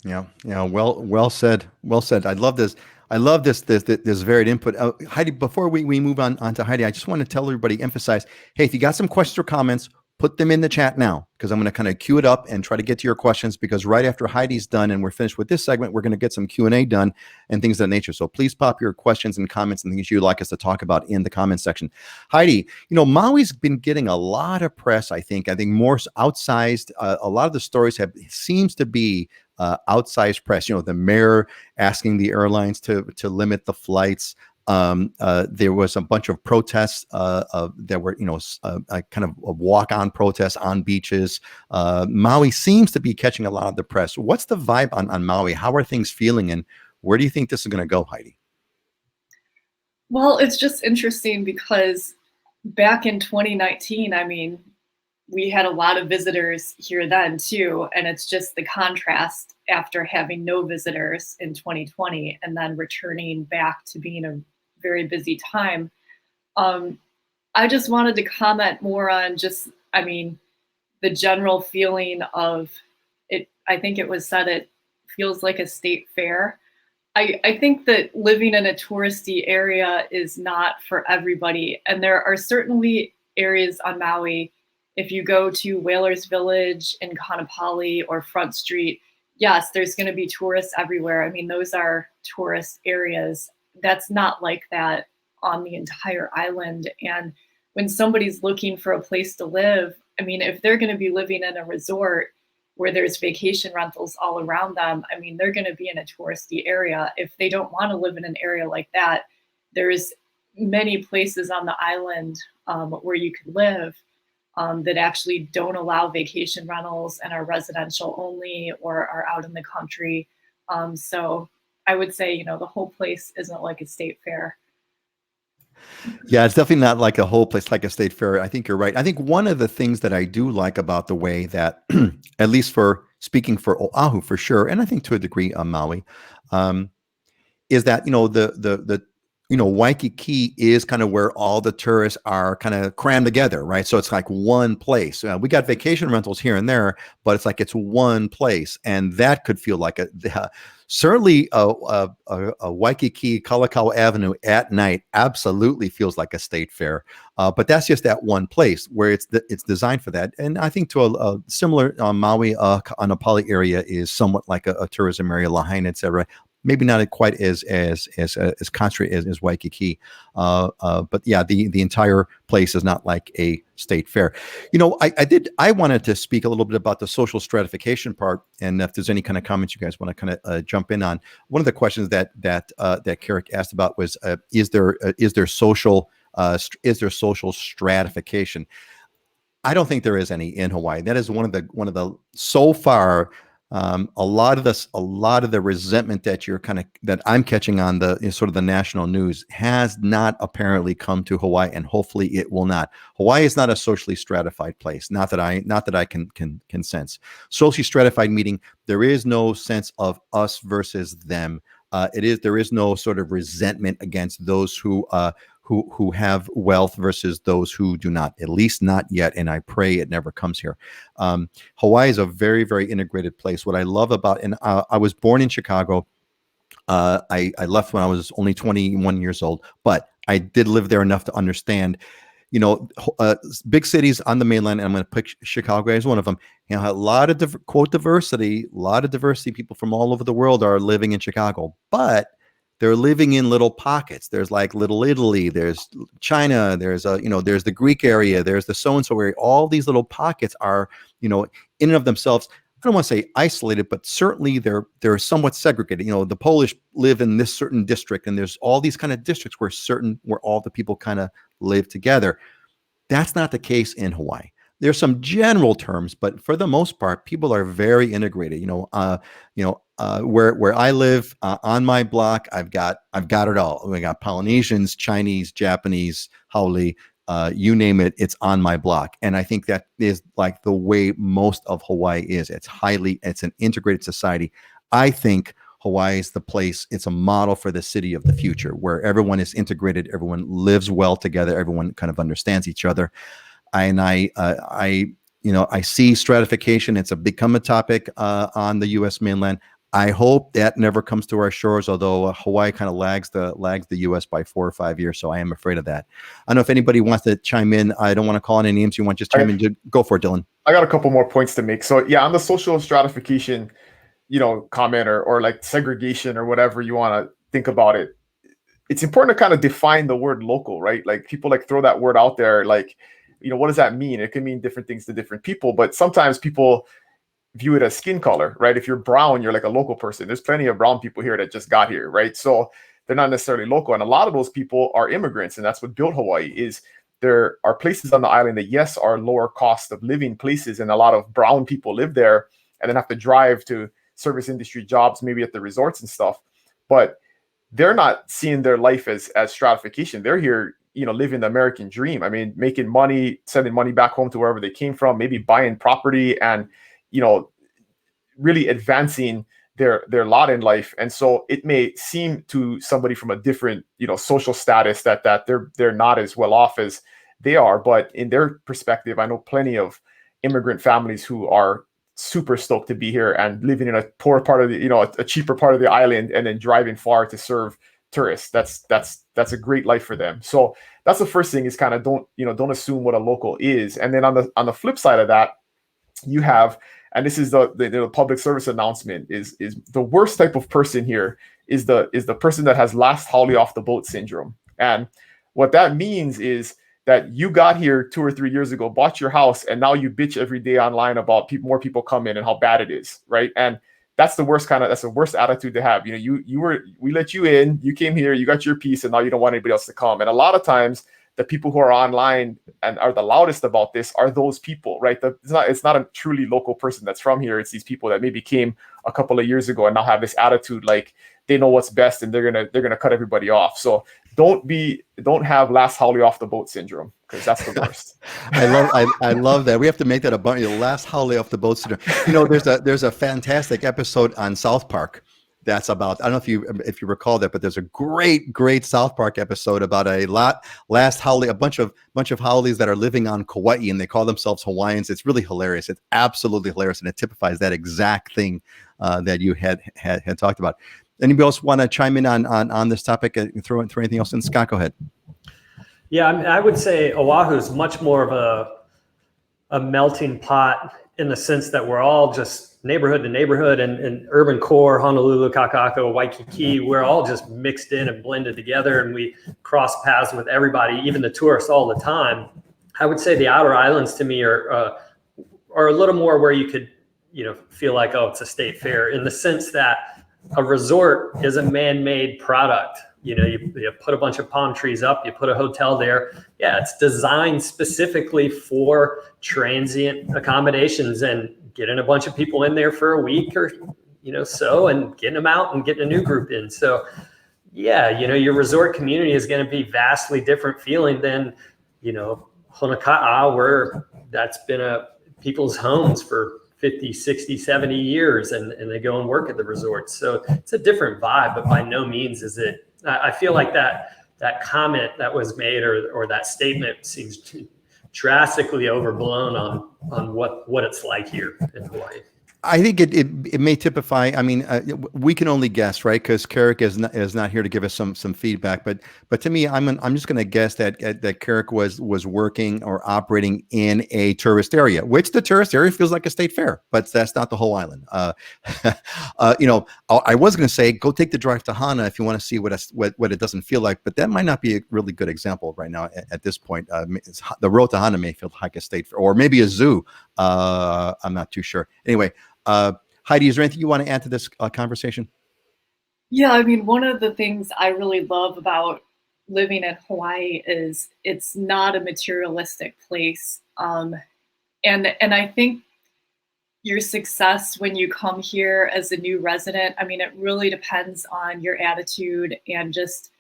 S1: Yeah. Well said. Well said. I love this varied input. Heidi, before we move on to Heidi, I just want to tell everybody, emphasize, hey, if you got some questions or comments, put them in the chat now, because I'm going to kind of queue it up and try to get to your questions, because right after Heidi's done and we're finished with this segment, we're going to get some Q&A done and things of that nature. So please pop your questions and comments and things you'd like us to talk about in the comments section. Heidi, Maui's been getting a lot of press, I think more outsized. A lot of the stories seems to be outsized press. The mayor asking the airlines to limit the flights. There was a bunch of protests that were, kind of a walk-on protests on beaches. Maui seems to be catching a lot of the press. What's the vibe on Maui? How are things feeling, and where do you think this is going to go, Heidi?
S2: Well, it's just interesting because back in 2019, we had a lot of visitors here then too, and it's just the contrast after having no visitors in 2020 and then returning back to being a very busy time. I just wanted to comment more on the general feeling of it. I think it was said it feels like a state fair. I think that living in a touristy area is not for everybody. And there are certainly areas on Maui, if you go to Whalers Village in Kaanapali or Front Street, yes, there's going to be tourists everywhere. Those are tourist areas. That's not like that on the entire island. And when somebody's looking for a place to live, if they're going to be living in a resort where there's vacation rentals all around them, they're going to be in a touristy area. If they don't want to live in an area like that, there's many places on the island where you can live that actually don't allow vacation rentals and are residential only or are out in the country. So I would say, the whole place isn't like a state fair.
S1: Yeah, it's definitely not like a whole place like a state fair. I think you're right. I think one of the things that I do like about the way that, at least for speaking for Oahu for sure, and I think to a degree on Maui, is that, Waikiki is kind of where all the tourists are kind of crammed together, right? So it's like one place. We got vacation rentals here and there, but it's like it's one place, and that could feel like certainly a Waikiki Kalakaua Avenue at night absolutely feels like a state fair. But that's just that one place where it's designed for that. And I think to a similar Maui Kaanapali area is somewhat like a tourism area, Lahaina, etc. maybe not quite as concentrated as Waikiki. But yeah, the entire place is not like a state fair. I wanted to speak a little bit about the social stratification part, and if there's any kind of comments you guys want to kind of jump in on. One of the questions that Carrick asked about was, is there social stratification? I don't think there is any in Hawaii. That is one of the so far, a lot of the resentment that I'm catching on the sort of the national news has not apparently come to Hawaii, and hopefully it will not. Hawaii is not a socially stratified place. Not that I can sense. Socially stratified meaning there is no sense of us versus them. There is no sort of resentment against those who have wealth versus those who do not, at least not yet. And I pray it never comes here. Hawaii is a very, very integrated place. What I love about, and I was born in Chicago. I left when I was only 21 years old, but I did live there enough to understand, big cities on the mainland, and I'm going to pick Chicago as one of them. A lot of quote diversity, a lot of diversity. People from all over the world are living in Chicago, but they're living in little pockets. There's like Little Italy, there's China, there's there's the Greek area, there's the so-and-so area. All these little pockets are, in and of themselves, I don't want to say isolated, but certainly they're somewhat segregated. The Polish live in this certain district, and there's all these kind of districts where all the people kind of live together. That's not the case in Hawaii. There's some general terms, but for the most part, people are very integrated. Where I live, on my block, I've got it all. We got Polynesians, Chinese, Japanese, Haole, you name it, it's on my block. And I think that is like the way most of Hawaii is. It's an integrated society. I think Hawaii is the place. It's a model for the city of the future, where everyone is integrated, everyone lives well together, everyone kind of understands each other. And I see stratification. It's become a topic on the U.S. mainland. I hope that never comes to our shores, although Hawaii kind of lags the U.S. by 4 or 5 years, so I am afraid of that. I don't know if anybody wants to chime in. I don't want to call any names. You want to just chime in? Go for it, Dylan.
S4: I got a couple more points to make. So yeah, on the social stratification, comment or like segregation or whatever you want to think about it, it's important to kind of define the word local, right? Like people throw that word out there, like, what does that mean? It can mean different things to different people, but sometimes people view it as skin color, right? If you're brown, you're like a local person. There's plenty of brown people here that just got here, right? So they're not necessarily local. And a lot of those people are immigrants, and that's what built Hawaii. Is there are places on the island that, yes, are lower cost of living places, and a lot of brown people live there and then have to drive to service industry jobs, maybe at the resorts and stuff. But they're not seeing their life as stratification. They're here, living the American dream. I mean, making money, sending money back home to wherever they came from, maybe buying property and, really advancing their lot in life. And so it may seem to somebody from a different, social status that they're not as well off as they are. But in their perspective, I know plenty of immigrant families who are super stoked to be here and living in a poor part of the, a cheaper part of the island, and then driving far to serve tourists. That's a great life for them. So that's the first thing, is kind of don't assume what a local is. And then on the flip side of that, you have, and this is the public service announcement, is the worst type of person here is the person that has last haole off the boat syndrome. And what that means is that you got here 2 or 3 years ago, bought your house, and now you bitch every day online about more people come in and how bad it is, right? And that's the worst attitude to have. We let you in, you came here, you got your piece, and now you don't want anybody else to come. And a lot of times, the people who are online and are the loudest about this are those people, right? It's not a truly local person that's from here. It's these people that maybe came a couple of years ago and now have this attitude like they know what's best and they're gonna cut everybody off. So don't have last haole off the boat syndrome, because that's the worst.
S1: I love that. We have to make that a bunch. Last haole off the boat syndrome. There's a fantastic episode on South Park that's about, I don't know if you recall that, but there's a great South Park episode about last haole, a bunch of haoles that are living on Kauai, and they call themselves Hawaiians. It's really hilarious. It's absolutely hilarious, and it typifies that exact thing that you had talked about. Anybody else want to chime in on this topic and throw anything else in? Scott, go ahead.
S3: Yeah, I would say Oahu is much more of a melting pot in the sense that we're all just neighborhood to neighborhood and urban core, Honolulu, Kakako, Waikiki, we're all just mixed in and blended together, and we cross paths with everybody, even the tourists, all the time. I would say the outer islands to me are a little more where you could, feel like, oh, it's a state fair, in the sense that a resort is a man-made product. You put a bunch of palm trees up, you put a hotel there. Yeah, it's designed specifically for transient accommodations and getting a bunch of people in there for a week or, and getting them out and getting a new group in. So yeah, your resort community is going to be vastly different feeling than, Honaka'a, where that's been people's homes for 50, 60, 70 years, and they go and work at the resort. So it's a different vibe, but by no means is it. I feel like that comment that was made or that statement seems drastically overblown on what it's like here in Hawaii.
S1: I think it may typify. I mean, we can only guess, right? Because Carrick is not here to give us some feedback. But to me, I'm just going to guess that Carrick was working or operating in a tourist area, which the tourist area feels like a state fair, but that's not the whole island. I was going to say go take the drive to Hana if you want to see what it doesn't feel like, but that might not be a really good example right now at this point. The road to Hana may feel like a state fair, or maybe a zoo. I'm not too sure. Anyway. Heidi, is there anything you want to add to this conversation?
S2: Yeah, I mean, one of the things I really love about living in Hawaii is it's not a materialistic place. And I think your success when you come here as a new resident, I mean, it really depends on your attitude and just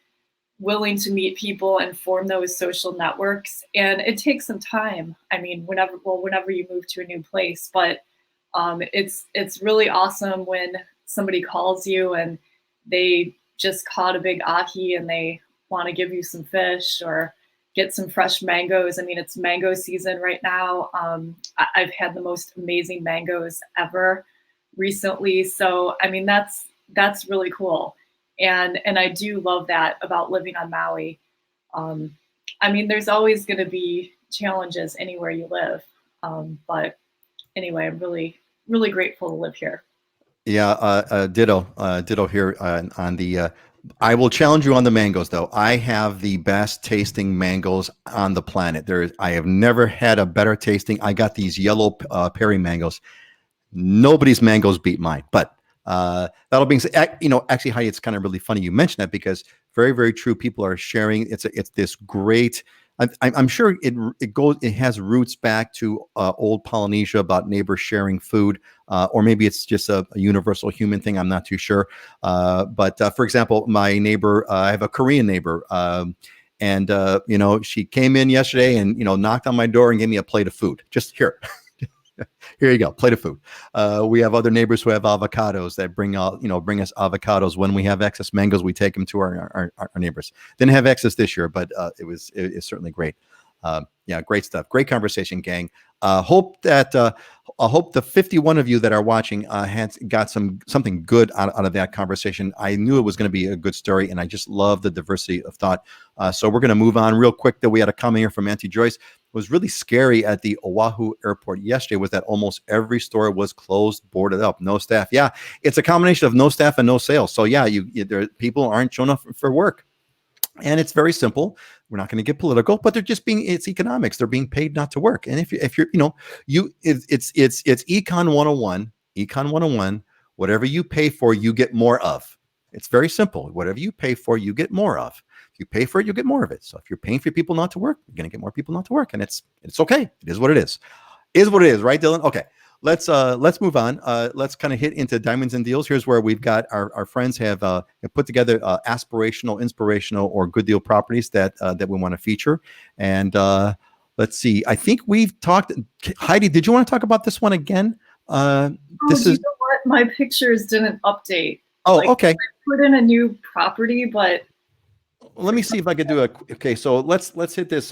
S2: willing to meet people and form those social networks. And it takes some time. I mean, whenever you move to a new place, but it's really awesome when somebody calls you and they just caught a big ahi and they want to give you some fish or get some fresh mangoes. I mean, it's mango season right now. I've had the most amazing mangoes ever recently. So, I mean, that's really cool. And I do love that about living on Maui. I mean, there's always going to be challenges anywhere you live. But anyway, I'm really grateful to live here.
S1: Yeah, ditto here on the. I will challenge you on the mangoes, though. I have the best tasting mangoes on the planet. I have never had a better tasting. I got these yellow Perry mangoes. Nobody's mangoes beat mine. But that'll be, actually, Heidi, it's kind of really funny you mentioned that, because very, very true. People are sharing. It's this great. I'm sure it has roots back to old Polynesia about neighbors sharing food, or maybe it's just a universal human thing. I'm not too sure. But for example, my neighbor, I have a Korean neighbor, and she came in yesterday and knocked on my door and gave me a plate of food. Just here. Here you go, plate of food. We have other neighbors who have avocados that bring us avocados. When we have excess mangoes, we take them to our neighbors. Didn't have excess this year, but it's certainly great. Yeah, great stuff. Great conversation, gang. Hope the 51 of you that are watching got something good out of that conversation. I knew it was going to be a good story, and I just love the diversity of thought. So we're going to move on real quick. That we had a comment here from Auntie Joyce. Was really scary at the Oahu airport yesterday was that almost every store was closed, boarded up, no staff. Yeah, it's a combination of no staff and no sales. So yeah, people aren't showing up for work. And it's very simple. We're not going to get political, but it's economics. They're being paid not to work. And if you're, it's Econ 101, Econ 101, whatever you pay for, you get more of. It's very simple. Whatever you pay for, you get more of. If you pay for it, you'll get more of it. So if you're paying for people not to work, you're going to get more people not to work. And it's okay. It is what it is. Is what it is, right, Dylan? Okay. Let's move on. Let's kind of hit into diamonds and deals. Here's where we've got our friends have put together aspirational, inspirational, or good deal properties that we want to feature. And let's see. I think we've talked. Heidi, did you want to talk about this one again? This is.
S2: You know what? My pictures didn't update.
S1: Oh, okay. I
S2: put in a new property, but.
S1: Let me see if I could do okay. So let's hit this.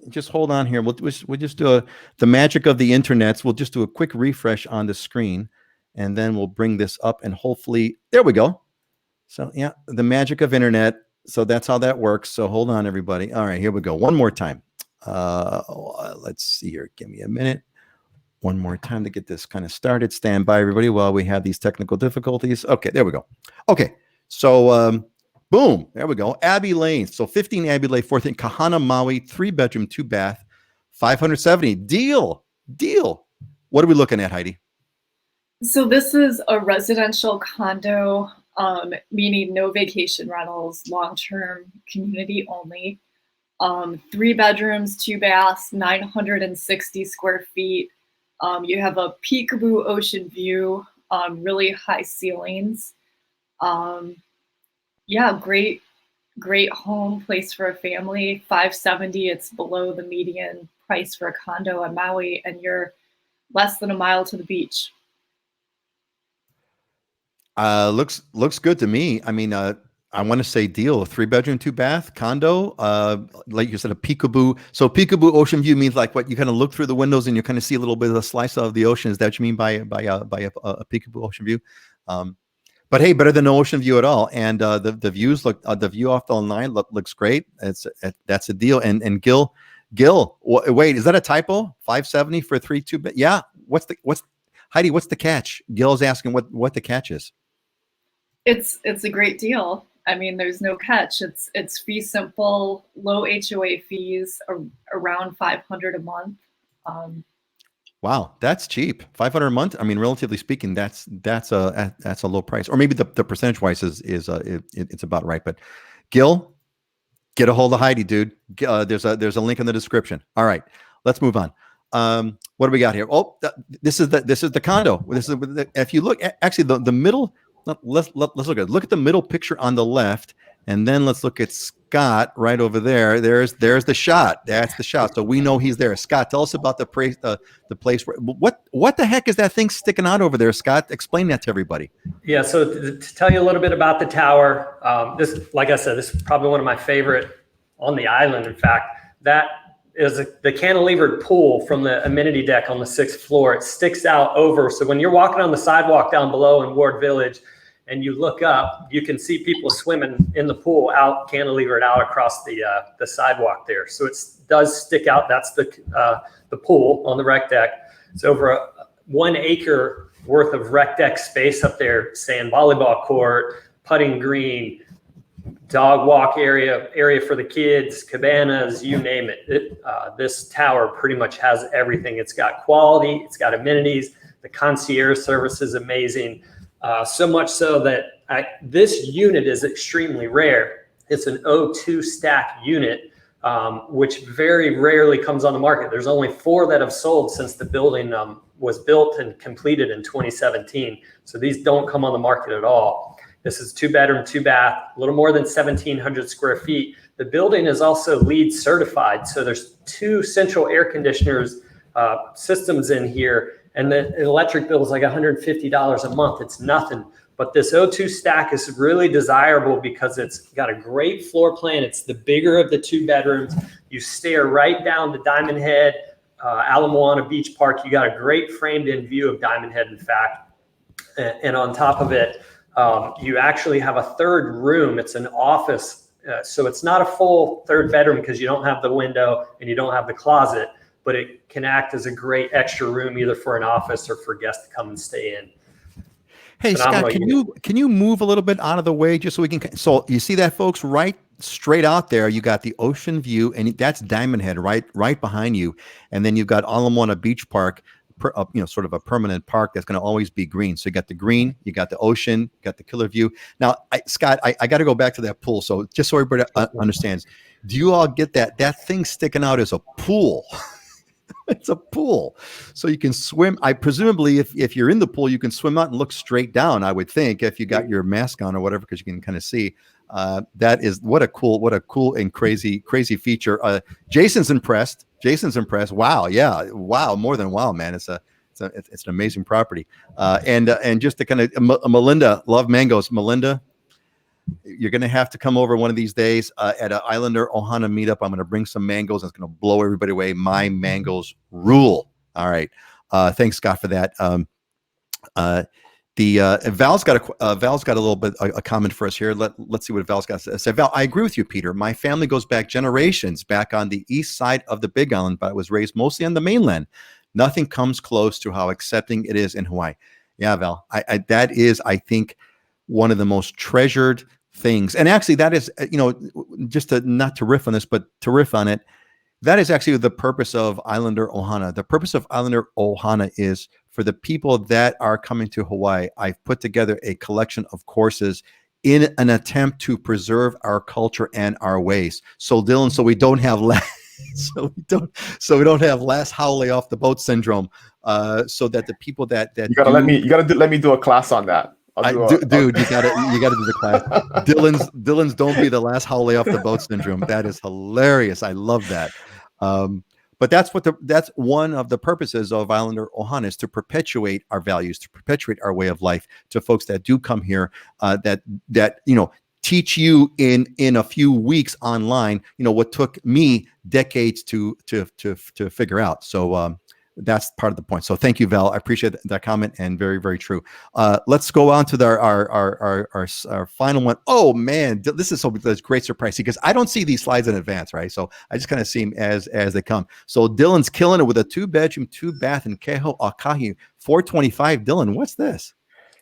S1: Just hold on here. We'll just do the magic of the internets. We'll just do a quick refresh on the screen, and then we'll bring this up, and hopefully there we go. So yeah, the magic of internet. So that's how that works. So hold on, everybody. All right, here we go. One more time. Let's see here. Give me a minute. one more time to get this kind of started. Stand by, everybody, while we have these technical difficulties. Okay, there we go. Okay, so boom, there we go. Abbey Lane. So 15 Abbey Lane, 14 Kahana, Maui, 3-bedroom, 2-bath, 570. Deal. What are we looking at, Heidi?
S2: So this is a residential condo, meaning no vacation rentals, long-term community only. 3 bedrooms, 2 baths, 960 square feet. You have a peekaboo ocean view, really high ceilings. Yeah, great home, place for a family. 570, it's below the median price for a condo in Maui, and you're less than a mile to the beach.
S1: Looks good to me. I mean, I want to say deal. 3-bedroom, 2-bath condo. Like you said, a peekaboo. So peekaboo ocean view means like what you kind of look through the windows and you kind of see a little bit of a slice of the ocean. Is that what you mean by a peekaboo ocean view? But hey, better than no ocean view at all. And the views look the view off the line looks great. That's a deal. And Gil, wait, is that a typo? 570 for 3 2 bed? Yeah. What's Heidi? What's the catch? Gil's asking what the catch is.
S2: It's a great deal. I mean, there's no catch. It's fee simple, low HOA fees, around $500 a month.
S1: Wow, that's cheap. $500 a month. I mean, relatively speaking, that's a low price. Or maybe the percentage wise is it's about right. But Gil, get a hold of Heidi, dude. There's a link in the description. All right, let's move on. What do we got here? Oh, this is the condo. If you look, actually the middle. Let's look at the middle picture on the left, and then let's look at Scott right over there. There's the shot. That's the shot. So we know he's there. Scott, tell us about the place. What the heck is that thing sticking out over there, Scott? Explain that to everybody.
S3: Yeah. So to tell you a little bit about the tower, this, like I said, this is probably one of my favorite on the island. In fact, that is the cantilevered pool from the amenity deck on the 6th floor. It sticks out over. So when you're walking on the sidewalk down below in Ward Village and you look up, you can see people swimming in the pool out cantilevered out across the sidewalk there. So it does stick out. That's the pool on the rec deck. It's over 1 acre worth of rec deck space up there, sand volleyball court, putting green, dog walk area for the kids, cabanas, you name it. This tower pretty much has everything. It's got quality, it's got amenities. The concierge service is amazing. So much so that this unit is extremely rare. It's an O2 stack unit, which very rarely comes on the market. There's only 4 that have sold since the building was built and completed in 2017. So these don't come on the market at all. This is 2-bedroom, 2-bath, a little more than 1,700 square feet. The building is also LEED certified. So there's 2 central air conditioners systems in here, and the electric bill is like $150 a month. It's nothing. But this O2 stack is really desirable because it's got a great floor plan. It's the bigger of the 2 bedrooms. You stare right down to Diamond Head, Ala Moana Beach Park. You got a great framed-in view of Diamond Head, in fact. And on top of it, you actually have a 3rd room. It's an office. So it's not a full 3rd bedroom because you don't have the window and you don't have the closet, but it can act as a great extra room either for an office or for guests to come and stay in.
S1: Hey, Scott, can you move a little bit out of the way just so we can? So you see that, folks, right straight out there, you got the ocean view, and that's Diamond Head right behind you, and then you've got Ala Moana Beach Park. Sort of a permanent park that's going to always be green. So you got the green, you got the ocean, you got the killer view. Now, Scott, I got to go back to that pool. So just so everybody understands, do you all get that thing sticking out as a pool? It's a pool. So you can swim. Presumably if you're in the pool, you can swim out and look straight down, I would think, if you got your mask on or whatever, because you can kind of see. That is what a cool and crazy feature. Jason's impressed. Wow. Yeah. Wow. More than wow, man. It's an amazing property. And just to kind of, Melinda, love mangoes. Melinda, you're going to have to come over one of these days at an Islander Ohana meetup. I'm going to bring some mangoes. It's going to blow everybody away. My mangoes rule. All right. Thanks, Scott, for that. Val's got a little bit a comment for us here. Let's see what Val's got to say. Val, I agree with you, Peter. My family goes back generations, back on the east side of the Big Island, but I was raised mostly on the mainland. Nothing comes close to how accepting it is in Hawaii. Yeah, Val, that is, I think, one of the most treasured things. And actually, that is, just to not to riff on this, but to riff on it, that is actually the purpose of Islander Ohana. The purpose of Islander Ohana is for the people that are coming to Hawaii. I've put together a collection of courses in an attempt to preserve our culture and our ways. So Dylan, so we don't have so we don't have last howley off the boat syndrome. So that the people that
S4: you gotta let me do a class on that.
S1: Dude, you gotta do the class. Dylan's don't be the last howley off the boat syndrome. That is hilarious. I love that. But that's one of the purposes of Islander Ohana, is to perpetuate our values, to perpetuate our way of life to folks that do come here, that teach you in a few weeks online, what took me decades to figure out. So that's part of the point. So thank you, Val. I appreciate that comment, and very, very true. Let's go on to our final one. Oh man, this is a great surprise because I don't see these slides in advance, right? So I just kind of see them as they come. So Dylan's killing it with a 2-bedroom, 2-bath in Keho Akahi, $425. Dylan, what's this?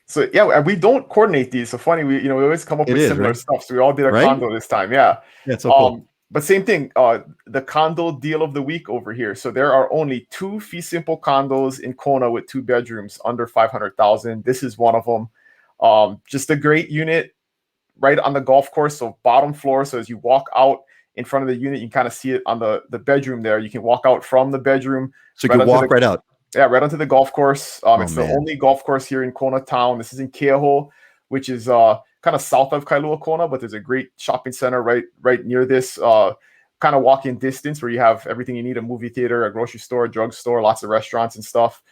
S4: So yeah, we don't coordinate these. So funny, we always come up with similar stuff. So we all did a condo this time. Yeah.
S1: That's so cool.
S4: But same thing, the condo deal of the week over here. So there are only 2 fee simple condos in Kona with 2 bedrooms under 500,000. This is one of them. Just a great unit right on the golf course. So bottom floor. So as you walk out in front of the unit, you can kind of see it on the bedroom there. You can walk out from the bedroom.
S1: So you can walk right out.
S4: Yeah, right onto the golf course. It's the only golf course here in Kona town. This is in Keho, which is kind of south of Kailua Kona, but there's a great shopping center right near this, kind of walking distance where you have everything you need: a movie theater, a grocery store, a drugstore, lots of restaurants and stuff.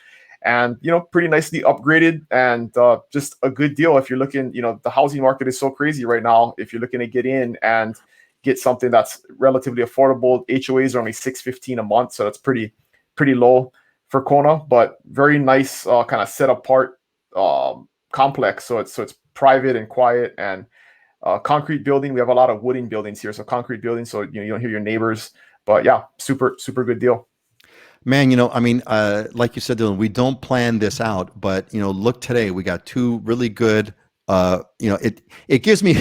S4: And, pretty nicely upgraded, and just a good deal if you're looking, the housing market is so crazy right now. If you're looking to get in and get something that's relatively affordable, HOAs are only $615 a month. So that's pretty low for Kona, but very nice, kind of set apart complex. So it's private and quiet, and concrete building. We have a lot of wooden buildings here, so concrete buildings, so you don't hear your neighbors. But yeah, super good deal.
S1: Man, like you said, Dylan, we don't plan this out, but look today, we got 2 really good. It gives me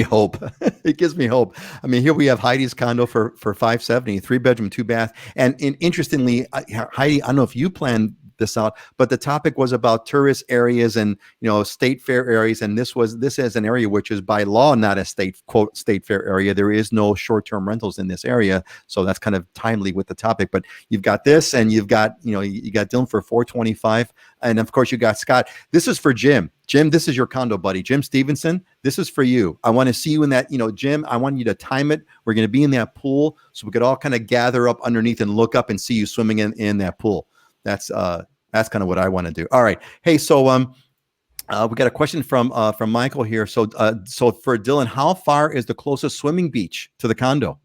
S1: hope. It gives me hope. I mean, here we have Heidi's condo for $570, 3-bedroom, 2-bath, and interestingly, Heidi, I don't know if you planned this out, but the topic was about tourist areas and state fair areas, and this is an area which is by law not a state fair area. There is no short-term rentals in this area, so that's kind of timely with the topic. But you've got this, and you've got you got Dylan for $425, and of course you got Scott. This is for Jim. Jim, this is your condo buddy, Jim Stevenson. This is for you. I want to see you in that, Jim, I want you to time it. We're going to be in that pool, so we could all kind of gather up underneath and look up and see you swimming in that pool. That's kind of what I want to do. All right. Hey, so we got a question from Michael here. So for Dylan, how far is the closest swimming beach to the condo?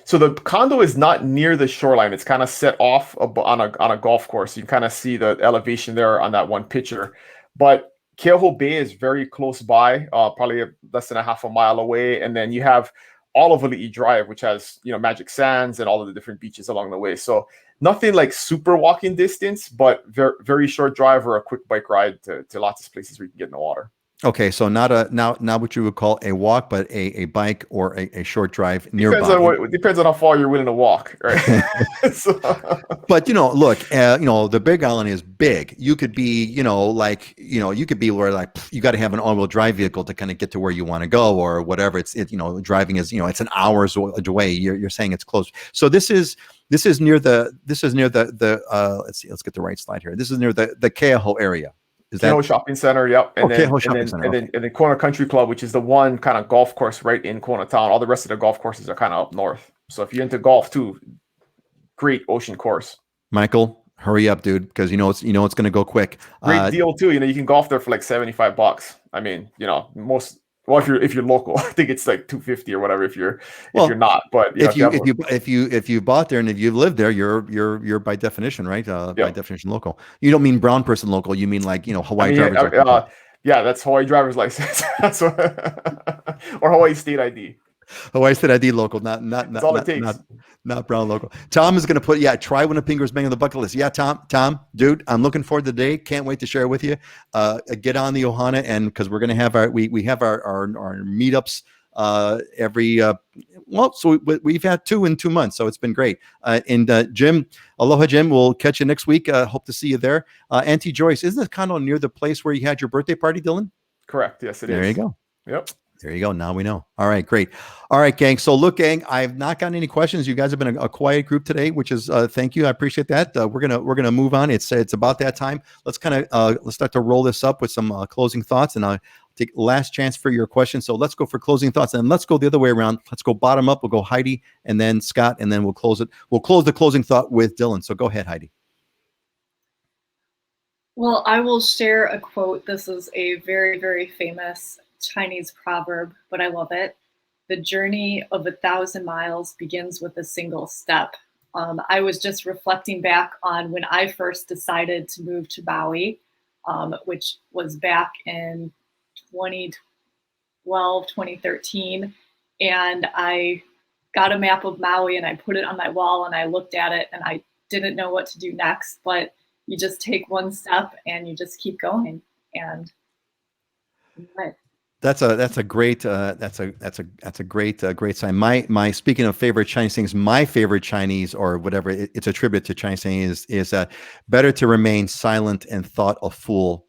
S4: So the condo is not near the shoreline. It's kind of set off on a golf course. You can kind of see the elevation there on that one picture. But Keho Bay is very close by, probably less than a half a mile away. And then you have all of Ali'i Drive, which has, Magic Sands and all of the different beaches along the way. So nothing like super walking distance, but very, very short drive or a quick bike ride to lots of places where you can get in the water.
S1: Okay, so not what you would call a walk, but a bike or a short drive nearby.
S4: Depends on how far you're willing to walk, right?
S1: But look, the Big Island is big. You could be, you could be where you got to have an all-wheel drive vehicle to kind of get to where you want to go or whatever. Driving is, it's an hour's away. You're saying it's close. So this is near the let's get the right slide here. This is near the Keho area.
S4: Keho Shopping Center, yep. And then Kona Country Club, which is the one kind of golf course right in Kona town. All the rest of the golf courses are kind of up north. So if you're into golf too, great ocean course.
S1: Michael, hurry up, dude, because it's going to go quick.
S4: Great deal too. You can golf there for like $75. I mean, if you're local, I think it's like $250 or whatever if you're not. But if you bought there and if you live there, you're by definition, right? By definition local. You don't mean brown person local. You mean like Hawaii driver's license. Yeah, that's Hawaii driver's license. That's or Hawaii state ID.
S1: Hawaii State ID local, not
S4: That's all it takes.
S1: not brown local. Tom is going to put, try when a Pingra's bang on the bucket list. Yeah, Tom, dude, I'm looking forward to the day. Can't wait to share it with you. Get on the Ohana, and because we're going to have we have our meetups every so we've had 2 in 2 months, so it's been great. And Jim, aloha Jim, we'll catch you next week. Hope to see you there. Auntie Joyce, isn't this Condo near the place where you had your birthday party, Dylan?
S4: Correct. Yes, it is.
S1: There you go.
S4: Yep.
S1: There you go. Now we know. All right, great. All right, gang. So look, gang, I've not gotten any questions. You guys have been a quiet group today, which is thank you. I appreciate that. We're gonna move on. It's about that time. Let's kind of let's start to roll this up with some closing thoughts, and I'll take last chance for your questions. So let's go for closing thoughts, and let's go the other way around. Let's go bottom up. We'll go Heidi, and then Scott, and then we'll close it. We'll close the closing thought with Dylan. So go ahead, Heidi.
S2: Well, I will share a quote. This is a very, very famous Chinese proverb, but I love it. The journey of 1,000 miles begins with a single step. I was just reflecting back on when I first decided to move to Maui, which was back in 2012, 2013. And I got a map of Maui and I put it on my wall and I looked at it and I didn't know what to do next, but you just take one step and you just keep going. And
S1: that's a great great sign. My speaking of favorite Chinese things, my favorite Chinese or whatever it's a tribute to Chinese saying is better to remain silent and thought a fool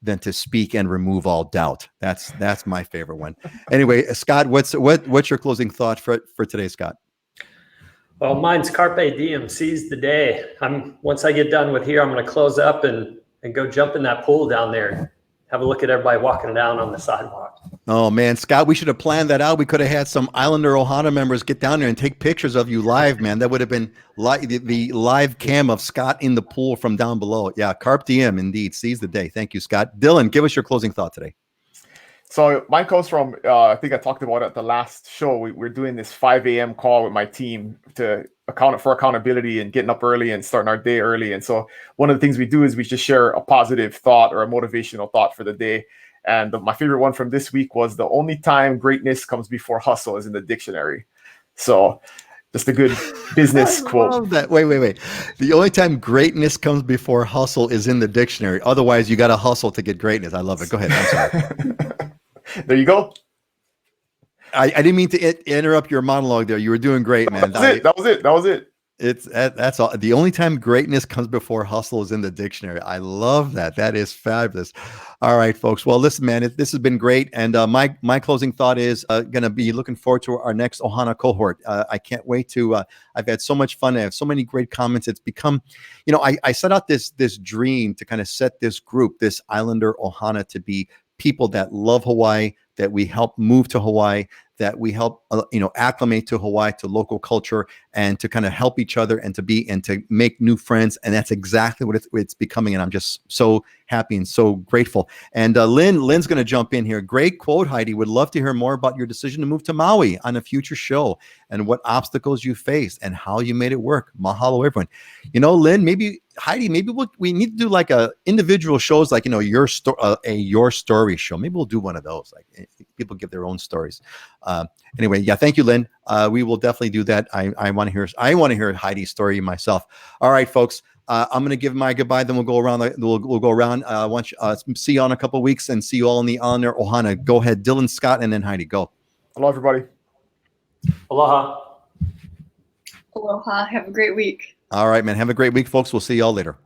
S1: than to speak and remove all doubt. That's my favorite one. Anyway, Scott, what's your closing thought for today, Scott?
S3: Well, mine's carpe diem, seize the day. Once I get done with here, I'm going to close up and go jump in that pool down there. Have a look at everybody walking down on the sidewalk.
S1: Oh man, Scott, we should have planned that out. We could have had some Islander Ohana members get down there and take pictures of you live, man. That would have been the live cam of Scott in the pool from down below. Yeah, carpe diem, indeed. Seize the day. Thank you, Scott. Dylan, give us your closing thought today.
S4: So mine comes from, I think I talked about it at the last show. We're doing this 5 a.m. call with my team to account for accountability and getting up early and starting our day early. And so one of the things we do is we just share a positive thought or a motivational thought for the day. And my favorite one from this week was the only time greatness comes before hustle is in the dictionary. So just a good business quote.
S1: Love that. Wait. The only time greatness comes before hustle is in the dictionary. Otherwise, you got to hustle to get greatness. I love it. Go ahead. I'm sorry.
S4: There you go.
S1: I didn't mean to interrupt your monologue there. You were doing great, man.
S4: That was it.
S1: That's all. The only time greatness comes before hustle is in the dictionary. I love that. That is fabulous. All right, folks. Well, listen, man, this has been great. And my closing thought is going to be looking forward to our next Ohana cohort. I can't wait to. I've had so much fun. I have so many great comments. It's become, I set out this dream to kind of set this group, this Islander Ohana, to be people that love Hawaii, that we help move to Hawaii, that we help acclimate to Hawaii, to local culture, and to kind of help each other and to make new friends. And that's exactly what it's becoming. And I'm just so happy and so grateful. And Lynn's going to jump in here. Great quote, Heidi. Would love to hear more about your decision to move to Maui on a future show and what obstacles you faced and how you made it work. Mahalo, everyone. Lynn, maybe Heidi, we need to do like a individual shows, like, your story show. Maybe we'll do one of those. Like people give their own stories. Anyway, yeah, thank you, Lynn. We will definitely do that. I want to hear Heidi's story myself. All right, folks. I'm going to give my goodbye. Then we'll go around. We'll go around. See you on a couple of weeks and see you all in the Islander Ohana. Go ahead, Dylan, Scott, and then Heidi. Go.
S4: Hello, everybody.
S3: Aloha.
S2: Aloha. Have a great week.
S1: All right, man. Have a great week, folks. We'll see you all later.